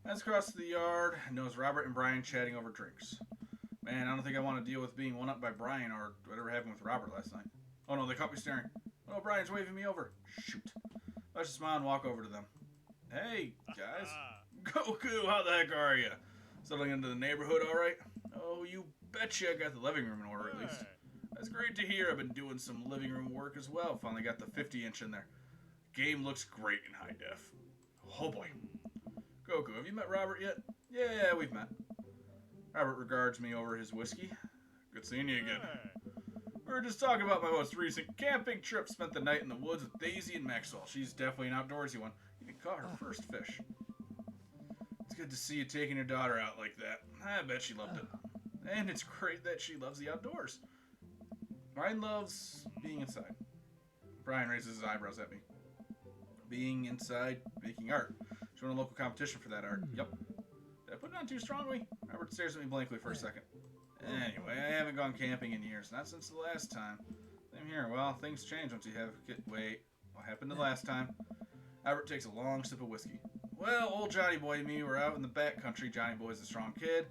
Speaker 1: As across the yard, knows Robert and Brian chatting over drinks. Man, I don't think I want to deal with being one-up by Brian or whatever happened with Robert last night. Oh no, they caught me staring. Oh, Brian's waving me over. Shoot. I just smile and walk over to them. Hey, guys. Goku, how the heck are you? Settling into the neighborhood all right? Oh, you betcha I got the living room in order at least. That's great to hear. I've been doing some living room work as well. Finally got the 50-inch in there. Game looks great in high def. Oh boy. Goku, have you met Robert yet? Yeah, we've met. Robert regards me over his whiskey. Good seeing you again. We were just talking about my most recent camping trip. Spent the night in the woods with Daisy and Maxwell. She's definitely an outdoorsy one. Even caught her first fish. It's good to see you taking your daughter out like that. I bet she loved it. And it's great that she loves the outdoors. Brian loves being inside. Brian raises his eyebrows at me. Being inside, making art. She won a local competition for that art. Yep. Did I put it on too strongly? Robert stares at me blankly for a second. Anyway, I haven't gone camping in years. Not since the last time. Same here. Well, things change once you have... Wait. What happened the last time? Albert takes a long sip of whiskey. Well, old Johnny Boy and me were out in the back country. Johnny Boy's a strong kid.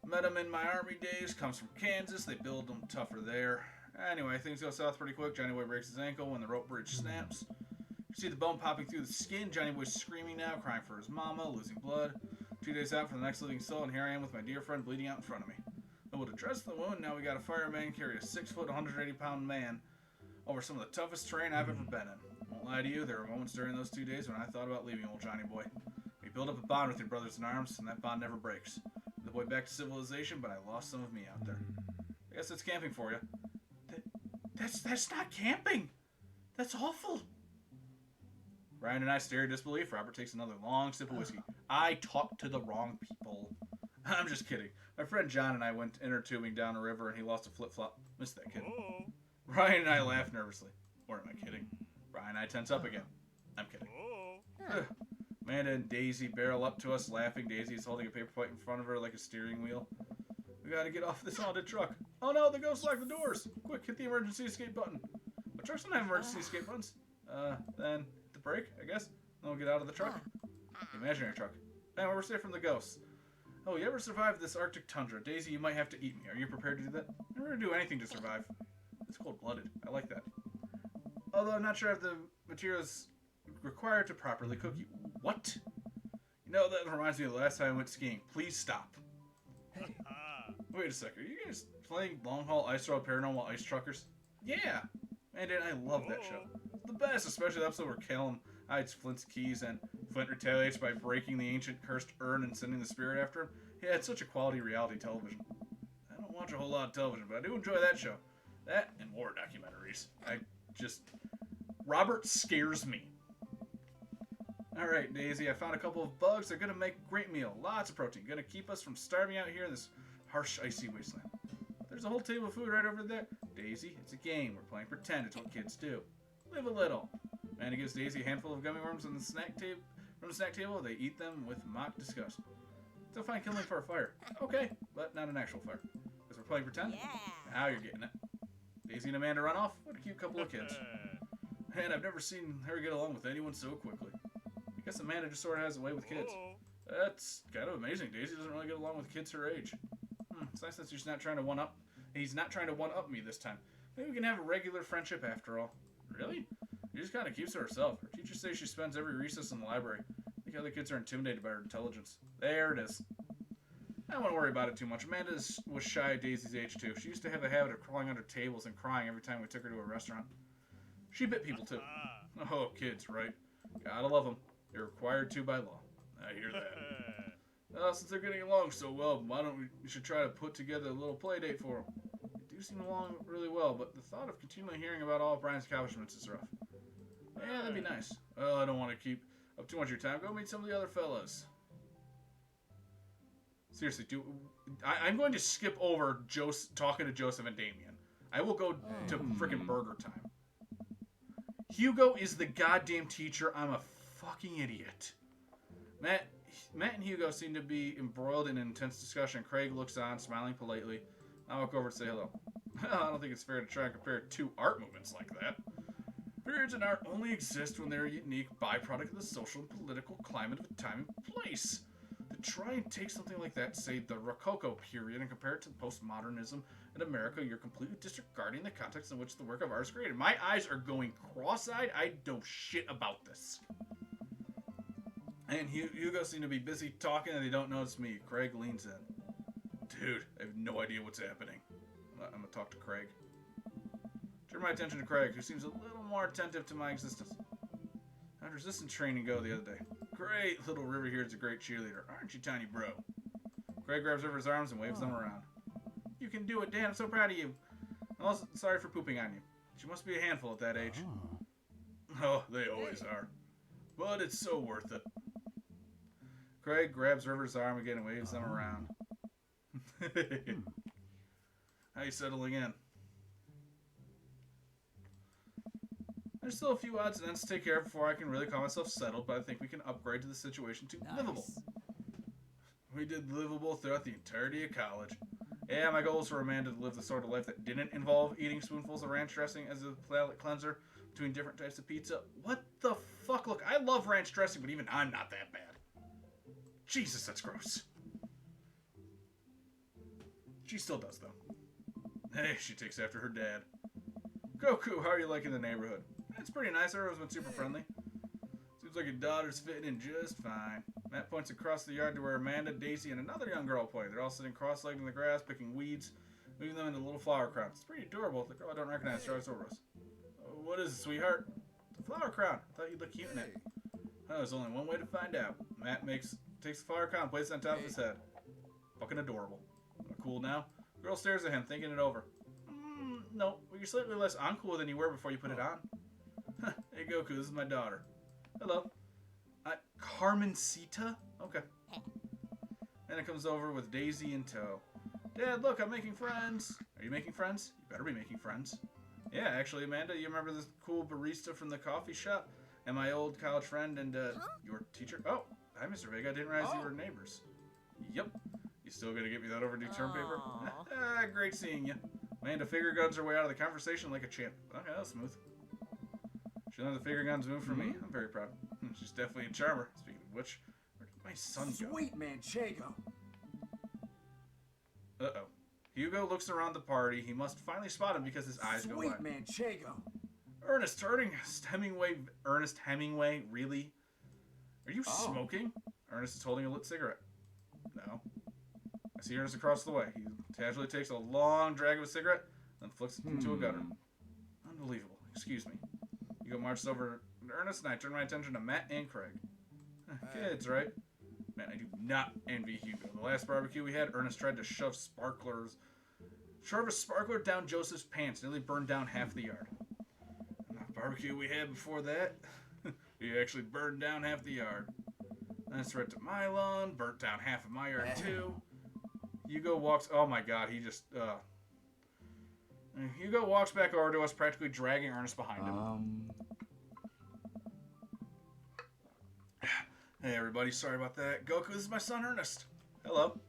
Speaker 1: Met him in my army days. Comes from Kansas. They build them tougher there. Anyway, things go south pretty quick. Johnny Boy breaks his ankle when the rope bridge snaps. You see the bone popping through the skin. Johnny Boy's screaming now, crying for his mama, losing blood. 2 days out from the next living soul, and here I am with my dear friend bleeding out in front of me. Able to dress the wound, now we got a fireman carry a 6-foot, 180-pound man over some of the toughest terrain I've ever been in. Won't lie to you, there were moments during those 2 days when I thought about leaving old Johnny Boy. We build up a bond with your brothers in arms, and that bond never breaks. The boy back to civilization, but I lost some of me out there. I guess that's camping for you. That's not camping! That's awful! Brian and I stare in disbelief. Robert takes another long sip of whiskey. I talked to the wrong people. I'm just kidding. My friend John and I went inner tubing down a river and he lost a flip-flop. Missed that kid. Brian and I laugh nervously. Or am I kidding? Brian and I tense up again. I'm kidding. Amanda and Daisy barrel up to us laughing. Daisy is holding a paper plate in front of her like a steering wheel. We gotta get off this haunted truck. Oh no, the ghost locked the doors. Quick, hit the emergency escape button. But trucks don't have emergency escape buttons. Then hit the brake, I guess. Then we'll get out of the truck. The imaginary truck. Man, we're safe from the ghosts. Oh, you ever survived this Arctic tundra? Daisy, you might have to eat me. Are you prepared to do that? I'm ready to do anything to survive. It's cold-blooded. I like that. Although I'm not sure if the materials required to properly cook you. What? You know, that reminds me of the last time I went skiing. Please stop. Wait a second. Are you guys playing Long Haul Ice Road Paranormal Ice Truckers? Yeah. Man, dude, I love that show. It's the best, especially the episode where Callum hides Flint's keys and Flint retaliates by breaking the ancient cursed urn and sending the spirit after him. Yeah, it's such a quality reality television. I don't watch a whole lot of television, but I do enjoy that show. That and war documentaries. Robert scares me. Alright, Daisy, I found a couple of bugs. They're gonna make a great meal. Lots of protein. Gonna keep us from starving out here in this harsh, icy wasteland. There's a whole table of food right over there. Daisy, it's a game. We're playing pretend. It's what kids do. Live a little. Amanda gives Daisy a handful of gummy worms on the snack table. From the snack table, they eat them with mock disgust. Still fine killing for a fire. Okay, but not an actual fire. Because we're playing pretend? Yeah. Now you're getting it. Daisy and Amanda run off. What a cute couple of kids. Man, I've never seen her get along with anyone so quickly. I guess Amanda just sort of has a way with kids. That's kind of amazing. Daisy doesn't really get along with kids her age. It's nice that she's not trying to one-up. He's not trying to one-up me this time. Maybe we can have a regular friendship after all. Really? She just kind of keeps to herself. Her teachers say she spends every recess in the library. I think other kids are intimidated by her intelligence. There it is. I won't worry about it too much. Amanda was shy at Daisy's age too. She used to have a habit of crawling under tables and crying every time we took her to a restaurant. She bit people too. Oh, kids, right? Gotta love them. They're required to by law. I hear that. Since they're getting along so well, why don't we should try to put together a little play date for them? They do seem along really well, but the thought of continually hearing about all of Brian's accomplishments is rough. Yeah, that'd be nice. Well, I don't want to keep up too much of your time. Go meet some of the other fellas. Seriously, I'm going to skip over talking to Joseph and Damien. I will go to freaking burger time. Hugo is the goddamn teacher. I'm a fucking idiot. Matt and Hugo seem to be embroiled in an intense discussion. Craig looks on, smiling politely. I walk over to say hello. I don't think it's fair to try and compare two art movements like that. Periods in art only exist when they're a unique byproduct of the social and political climate of a time and place. To try and take something like that, say the Rococo period, and compare it to postmodernism in America, you're completely disregarding the context in which the work of art is created. My eyes are going cross-eyed. I know shit about this. And Hugo seems to be busy talking and they don't notice me. Craig leans in. Dude, I have no idea what's happening. I'm going to talk to Craig. Turn my attention to Craig, who seems a little more attentive to my existence. How'd resistance training go the other day? Great, little River here is a great cheerleader. Aren't you, tiny bro? Craig grabs River's arms and waves them around. You can do it, Dan. I'm so proud of you. I'm also sorry for pooping on you. She must be a handful at that age. Oh, they always are. But it's so worth it. Craig grabs River's arm again and waves them around. How you settling in? There's still a few odds and ends to take care of before I can really call myself settled, but I think we can upgrade to the situation to livable. We did livable throughout the entirety of college. Yeah, my goal was for Amanda to live the sort of life that didn't involve eating spoonfuls of ranch dressing as a palate cleanser between different types of pizza. What the fuck? Look, I love ranch dressing, but even I'm not that bad. Jesus, that's gross. She still does, though. Hey, she takes after her dad. Goku, how are you liking the neighborhood? It's pretty nice. Everyone's been super friendly. Seems like your daughter's fitting in just fine. Matt points across the yard to where Amanda, Daisy, and another young girl play. They're all sitting cross-legged in the grass, picking weeds, moving them into little flower crowns. It's pretty adorable. The girl I don't recognize drives over us. What is it, sweetheart? It's a flower crown. I thought you'd look cute in it. Oh, there's only one way to find out. Matt takes the flower crown and places it on top of his head. Fucking adorable. Cool now? The girl stares at him, thinking it over. No, well, you're slightly less uncool than you were before you put it on. Hey, Goku, this is my daughter. Hello. Carmencita? Okay. And it comes over with Daisy in tow. Dad, look, I'm making friends. Are you making friends? You better be making friends. Yeah, actually, Amanda, you remember this cool barista from the coffee shop? And my old college friend and your teacher? Oh, hi, Mr. Vega. I didn't realize you were neighbors. Yep. You still gonna get me that overdue term paper? Great seeing you. Amanda figure guns her way out of the conversation like a champ. Okay, that was smooth. She learned the figure guns move for me. I'm very proud. She's definitely a charmer. Speaking of which, where did my son go?
Speaker 3: Sweet Manchego.
Speaker 1: Uh-oh. Hugo looks around the party. He must finally spot him because his eyes go wide.
Speaker 3: Sweet Manchego.
Speaker 1: Ernest Hemingway, really? Are you smoking? Ernest is holding a lit cigarette. No. I see Ernest across the way. He casually takes a long drag of a cigarette, then flicks it into a gutter. Unbelievable. Excuse me. Hugo marches over to Ernest, and I turn my attention to Matt and Craig. Kids, right? Man, I do not envy Hugo. The last barbecue we had, Ernest tried to shove a sparkler down Joseph's pants, nearly burned down half the yard. And the barbecue we had before that, he actually burned down half the yard. Then it's right to my lawn, burnt down half of my yard too. Hugo walks, oh my god, Hugo walks back over to us, practically dragging Ernest behind him. Hey everybody, sorry about that. Goku, this is my son Ernest. Hello.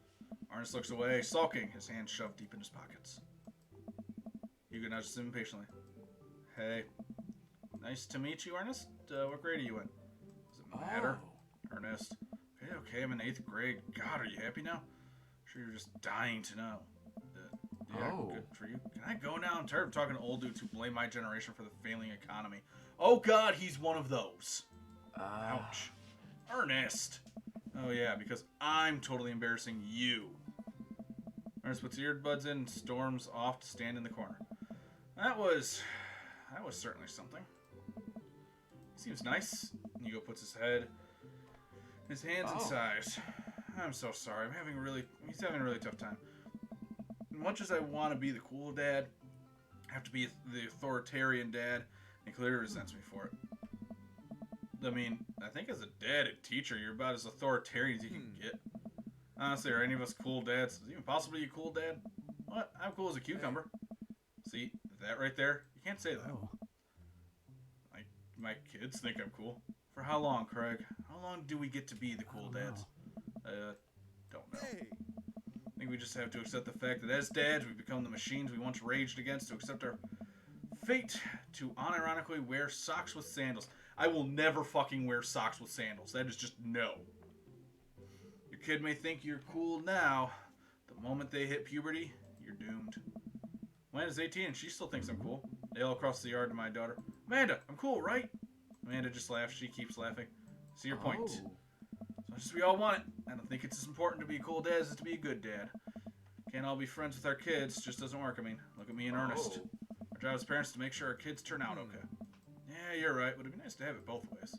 Speaker 1: Ernest looks away, sulking, his hands shoved deep in his pockets. Hugo nudges him impatiently. Hey. Nice to meet you, Ernest. What grade are you in? Does it matter? Ernest. Okay, I'm in 8th grade. God, are you happy now? I'm sure you're just dying to know. Yeah, good for you. Can I go now? I'm tired of talking to old dudes who blame my generation for the failing economy. Oh god, he's one of those. Ouch. Ernest. Oh yeah, because I'm totally embarrassing you. Ernest puts earbuds in and storms off to stand in the corner. That was certainly something. Seems nice. Hugo puts his hands and sighs. I'm so sorry. He's having a really tough time. As much as I want to be the cool dad, I have to be the authoritarian dad, and he clearly resents me for it. I mean, I think as a dad and teacher, you're about as authoritarian as you can get. Honestly, are any of us cool dads? Is it even possible to be a cool dad? What? I'm cool as a cucumber. See, that right there? You can't say that.
Speaker 3: Oh.
Speaker 1: My kids think I'm cool. For how long, Craig? How long do we get to be the cool dads? Don't know.
Speaker 2: Hey.
Speaker 1: I think we just have to accept the fact that as dads, we become the machines we once raged against, to accept our fate to unironically wear socks with sandals. I will never fucking wear socks with sandals. That is just no. Your kid may think you're cool now. The moment they hit puberty, you're doomed. Amanda's 18 and she still thinks I'm cool. They all across the yard to my daughter. Amanda, I'm cool, right? Amanda just laughs. She keeps laughing. See your point.
Speaker 3: Oh.
Speaker 1: So just we all want it. I don't think it's as important to be a cool dad as to be a good dad. Can't all be friends with our kids. Just doesn't work. I mean, look at me and Ernest. Our job as parents is to make sure our kids turn out okay. Yeah, you're right. But it'd be nice to have it both ways.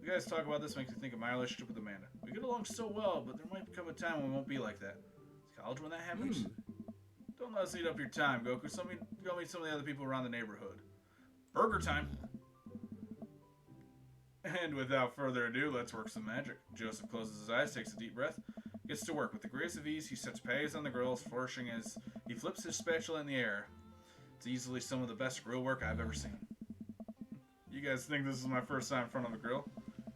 Speaker 1: You guys talk about this makes me think of my relationship with Amanda. We get along so well, but there might come a time when we won't be like that. Is college when that happens? Don't let us eat up your time, Goku. Go meet some of the other people around the neighborhood. Burger time! And without further ado, let's work some magic. Joseph closes his eyes, takes a deep breath, gets to work. With the grace of ease, he sets patties on the grills, flourishing as he flips his spatula in the air. It's easily some of the best grill work I've ever seen. You guys think this is my first time in front of a grill?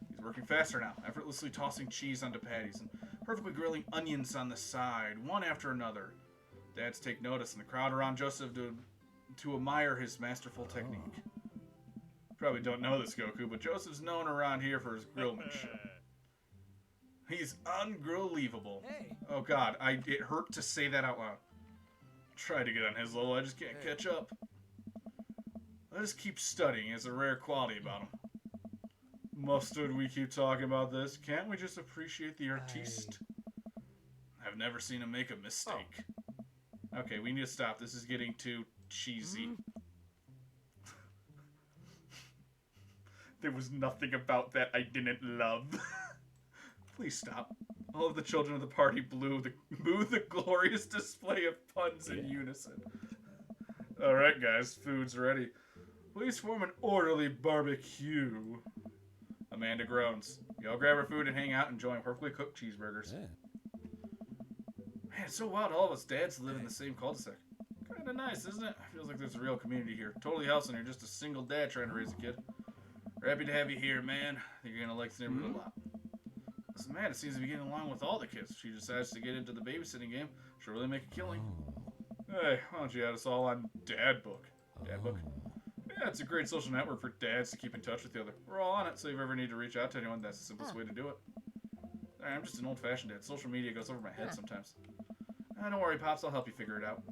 Speaker 1: He's working faster now, effortlessly tossing cheese onto patties and perfectly grilling onions on the side, one after another. Dads take notice, and the crowd around Joseph to admire his masterful technique. Probably don't know this, Goku, but Joseph's known around here for his grillmanship. He's ungrill-leavable.
Speaker 2: Hey.
Speaker 1: Oh god, it hurt to say that out loud. Try to get on his level, I just can't catch up. Let us keep studying, as a rare quality about him. Mustard, we keep talking about this. Can't we just appreciate the artiste? I've never seen him make a mistake. Okay, we need to stop. This is getting too cheesy. There was nothing about that I didn't love. Please stop. All of the children of the party boo the glorious display of puns in unison. Alright guys, food's ready. Please form an orderly barbecue. Amanda groans. We all grab our food and hang out enjoying perfectly cooked cheeseburgers.
Speaker 3: Yeah.
Speaker 1: Man, it's so wild all of us dads live in the same cul-de-sac. Kinda nice, isn't it? Feels like there's a real community here. Totally else and you're just a single dad trying to raise a kid. We're happy to have you here, man. I think you're gonna like this neighborhood a lot. Listen, Amanda seems to be getting along with all the kids. She decides to get into the babysitting game. She'll really make a killing. Hey, why don't you add us all on Dadbook? Dadbook? Yeah, it's a great social network for dads to keep in touch with each other. We're all on it, so if you ever need to reach out to anyone, that's the simplest way to do it. Sorry, I'm just an old-fashioned dad. Social media goes over my head sometimes. Don't worry, Pops. I'll help you figure it out.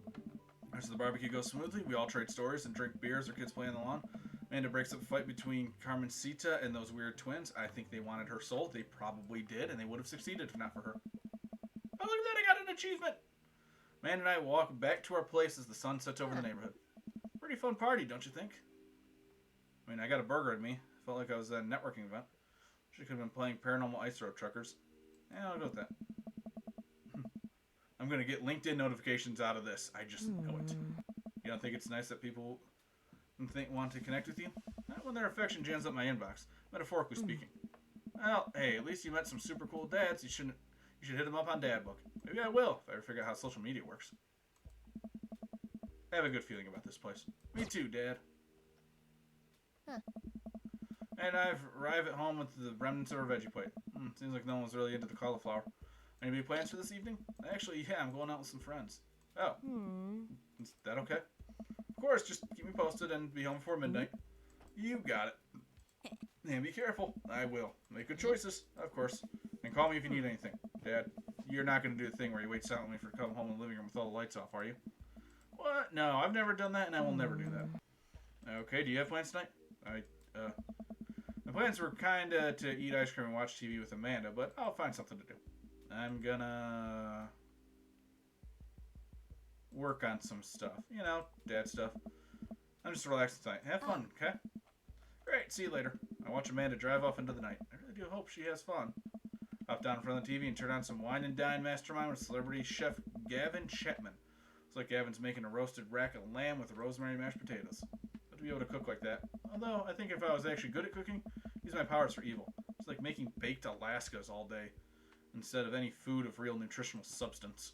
Speaker 1: As the barbecue goes smoothly, we all trade stories and drink beers or kids play on the lawn. Amanda breaks up a fight between Carmencita and those weird twins. I think they wanted her soul. They probably did, and they would have succeeded if not for her. Oh, look at that. I got an achievement. Amanda and I walk back to our place as the sun sets over the neighborhood. Pretty fun party, don't you think? I mean, I got a burger in me. Felt like I was at a networking event. Should have been playing Paranormal Ice Road Truckers. Yeah, I'll go with that. I'm going to get LinkedIn notifications out of this. I just know it. You don't think it's nice that people want to connect with you? Not when their affection jams up my inbox, metaphorically speaking. Well, hey, at least you met some super cool dads. You should hit them up on Dadbook. Maybe I will, if I ever figure out how social media works. I have a good feeling about this place. Me too, Dad. And I've arrived at home with the remnants of our veggie plate. Seems like no one's really into the cauliflower. Any plans for this evening? Actually, yeah, I'm going out with some friends. Oh. Is that okay? Of course, just keep me posted and be home before midnight. You got it. And be careful. I will. Make good choices, of course. And call me if you need anything. Dad, you're not going to do the thing where you wait silently for come home in the living room with all the lights off, are you? What? No, I've never done that, and I will never do that. Okay, do you have plans tonight? My plans were kinda to eat ice cream and watch TV with Amanda, but I'll find something to do. I'm gonna work on some stuff. You know, dad stuff. I'm just relaxing tonight. Have fun, okay? Great, see you later. I watch Amanda drive off into the night. I really do hope she has fun. Hop down in front of the TV and turn on some Wine and Dine Mastermind with celebrity chef Gavin Chapman. Looks like Gavin's making a roasted rack of lamb with rosemary mashed potatoes. Good to be able to cook like that. Although, I think if I was actually good at cooking, Use my powers for evil. It's like making baked Alaskas all day instead of any food of real nutritional substance.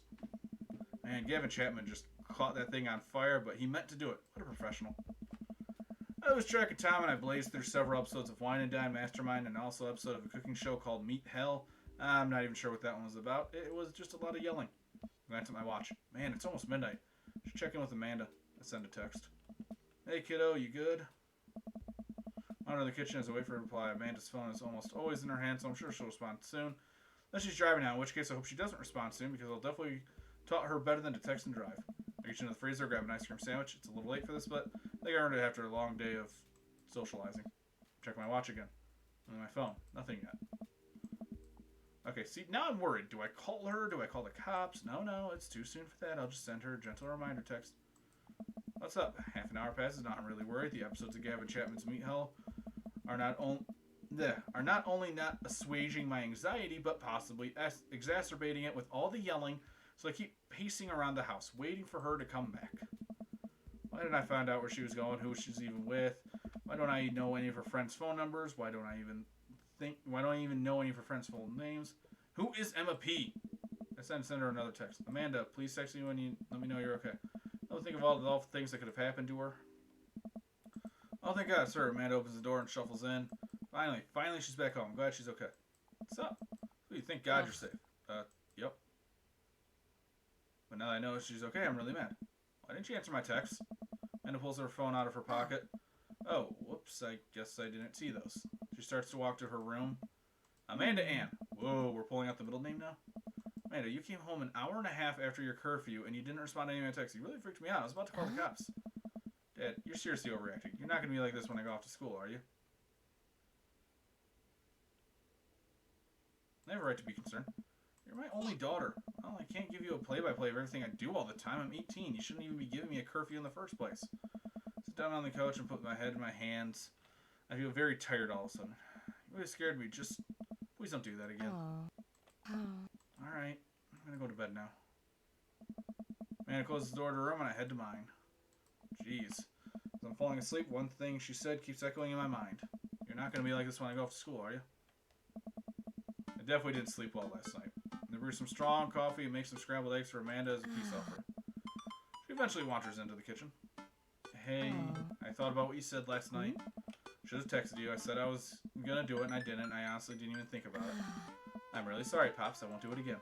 Speaker 1: Man, Gavin Chapman just caught that thing on fire, but he meant to do it. What a professional. I lose track of time and I blazed through several episodes of Wine and Dine Mastermind and also an episode of a cooking show called Meat Hell. I'm not even sure what that one was about. It was just a lot of yelling. I glanced at my watch. Man, it's almost midnight. Should check in with Amanda. I send a text. Hey kiddo, you good? I run to the kitchen as I wait for her to reply. Amanda's phone is almost always in her hand, so I'm sure she'll respond soon. Unless she's driving now, in which case I hope she doesn't respond soon because I'll definitely taught her better than to text and drive. I reach into the freezer, grab an ice cream sandwich. It's a little late for this, but I think I earned it after a long day of socializing. Check my watch again. On my phone. Nothing yet. Okay, see, now I'm worried. Do I call her? Do I call the cops? No, it's too soon for that. I'll just send her a gentle reminder text. What's up? Half an hour passes, not really worried. The episodes of Gavin Chapman's Meat Hell are not only not assuaging my anxiety, but possibly exacerbating it with all the yelling, so I keep pacing around the house, waiting for her to come back. Why didn't I find out where she was going, who she's even with? Why don't I know any of her friends' phone numbers? Why don't I even know any of her friends' full names? Who is Emma P? I send her another text. Amanda, please text me when you let me know you're okay. I'll think of all the awful things that could have happened to her. Oh, thank God, sir. Amanda opens the door and shuffles in. Finally she's back home. I'm glad she's okay. What's up? What do you think? God, you're safe. Yep. But now that I know she's okay, I'm really mad. Why didn't she answer my text? Amanda pulls her phone out of her pocket. Oh, whoops, I guess I didn't see those. She starts to walk to her room. Amanda Ann. Whoa, we're pulling out the middle name now? Amanda, you came home an hour and a half after your curfew, and you didn't respond to any of my texts. You really freaked me out. I was about to call the cops. Dad, you're seriously overreacting. You're not going to be like this when I go off to school, are you? I have a right to be concerned. You're my only daughter. Well, I can't give you a play-by-play of everything I do all the time. I'm 18. You shouldn't even be giving me a curfew in the first place. Sit down on the couch and put my head in my hands. I feel very tired all of a sudden. You really scared me. Just please don't do that again. Alright, I'm gonna go to bed now. Man, I close the door to her room and I head to mine. Jeez. As I'm falling asleep, one thing she said keeps echoing in my mind. You're not gonna be like this when I go off to school, are you? I definitely didn't sleep well last night. I brewed some strong coffee and make some scrambled eggs for Amanda as a peace offering. She eventually wanders into the kitchen. Hey, I thought about what you said last night. Should have texted you. I said I was gonna do it and I didn't. I honestly didn't even think about it. I'm really sorry, Pops. I won't do it again.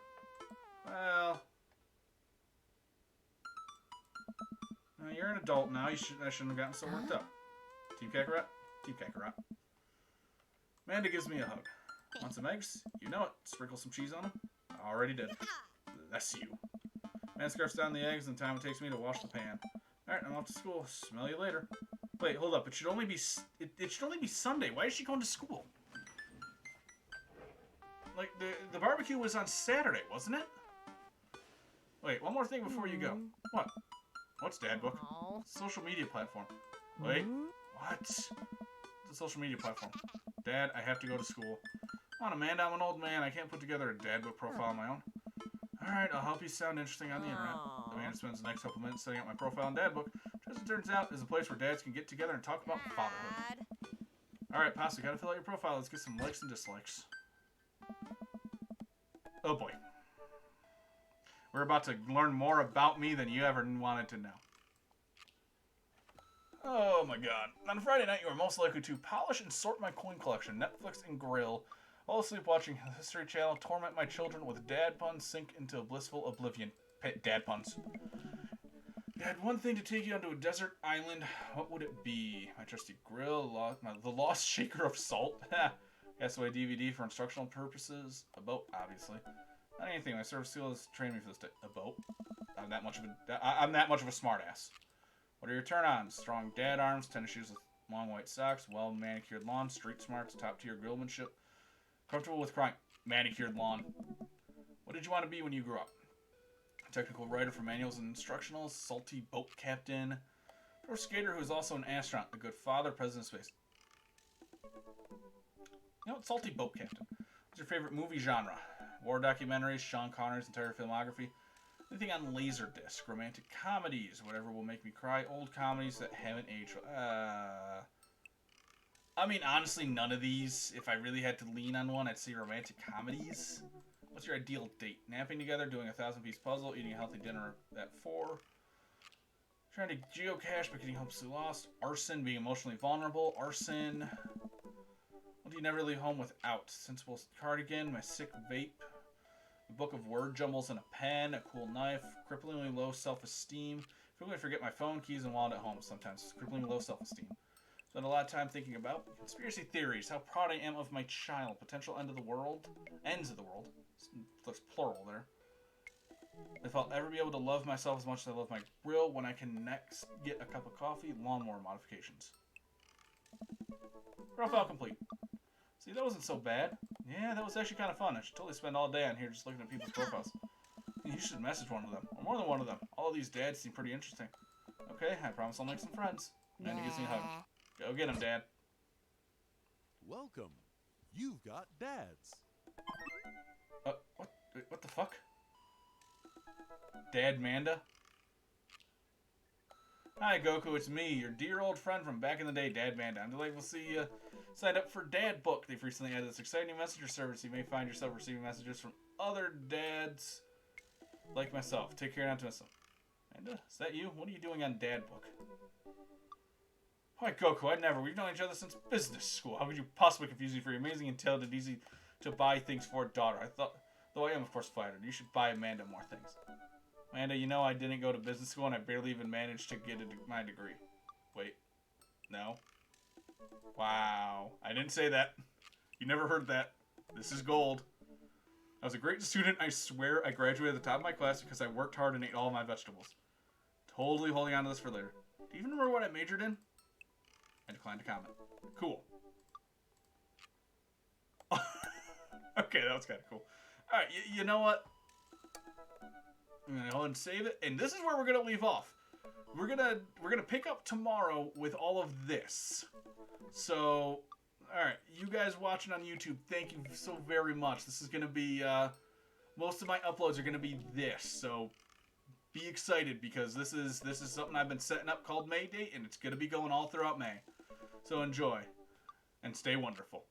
Speaker 1: Well, you're an adult now. I shouldn't have gotten so worked up. Team Kakarot? Team Kakarot. Amanda gives me a hug. Want some eggs? You know it. Sprinkle some cheese on them. I already did. Bless you. Man scarfs down the eggs and the time it takes me to wash the pan. Alright, I'm off to school. Smell you later. Wait, hold up. It should only be Sunday. Why is she going to school? Like, the barbecue was on Saturday, wasn't it? Wait, one more thing before you go. What? What's Dadbook? It's a social media platform. Wait, what? It's a social media platform. Dad, I have to go to school. Come on, Amanda, I'm an old man. I can't put together a Dadbook profile on my own. Alright, I'll help you sound interesting on the internet. Amanda spends the next couple minutes setting up my profile on Dadbook, which, as it turns out, is a place where dads can get together and talk about fatherhood. Alright, Pasta, gotta fill out your profile. Let's get some likes and dislikes. Oh boy. We're about to learn more about me than you ever wanted to know. Oh my god. On Friday night, you are most likely to polish and sort my coin collection, Netflix and grill, while asleep watching the History Channel, torment my children with dad puns, sink into a blissful oblivion. Dad puns. You had one thing to take you onto a desert island, what would it be? My trusty grill, the lost shaker of salt. SOA DVD for instructional purposes. A boat, obviously. Not anything. My service seal has trained me for this day. A boat? I'm that much of a smartass. What are your turn-ons? Strong dad arms, tennis shoes with long white socks, well-manicured lawn, street smarts, top-tier grillmanship. Comfortable with crying. Manicured lawn. What did you want to be when you grew up? Technical writer for manuals and instructionals, salty boat captain, pro skater who is also an astronaut, a good father, president of space. You know what? Salty boat captain. What's your favorite movie genre? War documentaries, Sean Connery's entire filmography. Anything on Laserdisc, romantic comedies, whatever will make me cry, old comedies that haven't aged. I mean, honestly, none of these. If I really had to lean on one, I'd say romantic comedies. What's your ideal date? Napping together, doing a 1,000-piece puzzle, eating a healthy dinner at 4. Trying to geocache but getting hopelessly lost. Arson, being emotionally vulnerable. Arson. What do you never leave home without? Sensible cardigan, my sick vape. A book of word jumbles and a pen, a cool knife. Cripplingly low self-esteem. Frequently forget my phone, keys, and wallet at home sometimes. Cripplingly low self-esteem. Spend a lot of time thinking about conspiracy theories. How proud I am of my child. Potential end of the world. Ends of the world. That's plural there. If I'll ever be able to love myself as much as I love my grill, when I can next get a cup of coffee, lawnmower modifications. Profile complete. See, that wasn't so bad. Yeah, that was actually kind of fun. I should totally spend all day on here just looking at people's profiles. You should message one of them, or more than one of them. All of these dads seem pretty interesting. Okay, I promise I'll make some friends. And he gives me a hug. Go get him, Dad.
Speaker 2: Welcome. You've got dads.
Speaker 1: What the fuck? Dad Manda? Hi, Goku, it's me, your dear old friend from back in the day, Dad Manda. I'm delighted to see you signed up for Dad Book. They've recently added this exciting new messenger service. You may find yourself receiving messages from other dads like myself. Take care, not to miss them. Manda, is that you? What are you doing on Dad Book? Why, Goku, I'd never. We've known each other since business school. How could you possibly confuse me for your amazing and talented, easy to buy things for a daughter? I thought, though I am, of course, flattered. You should buy Amanda more things. Amanda, you know I didn't go to business school and I barely even managed to get my degree. Wait. No? Wow. I didn't say that. You never heard that. This is gold. I was a great student. I swear I graduated at the top of my class because I worked hard and ate all my vegetables. Totally holding on to this for later. Do you even remember what I majored in? I declined to comment. Cool. Okay, that was kind of cool. Alright, you know what? I'm gonna go ahead and save it, and this is where we're gonna leave off. We're gonna pick up tomorrow with all of this. So, all right, you guys watching on YouTube, thank you so very much. This is gonna be most of my uploads are gonna be this. So, be excited because this is something I've been setting up called May Date, and it's gonna be going all throughout May. So enjoy and stay wonderful.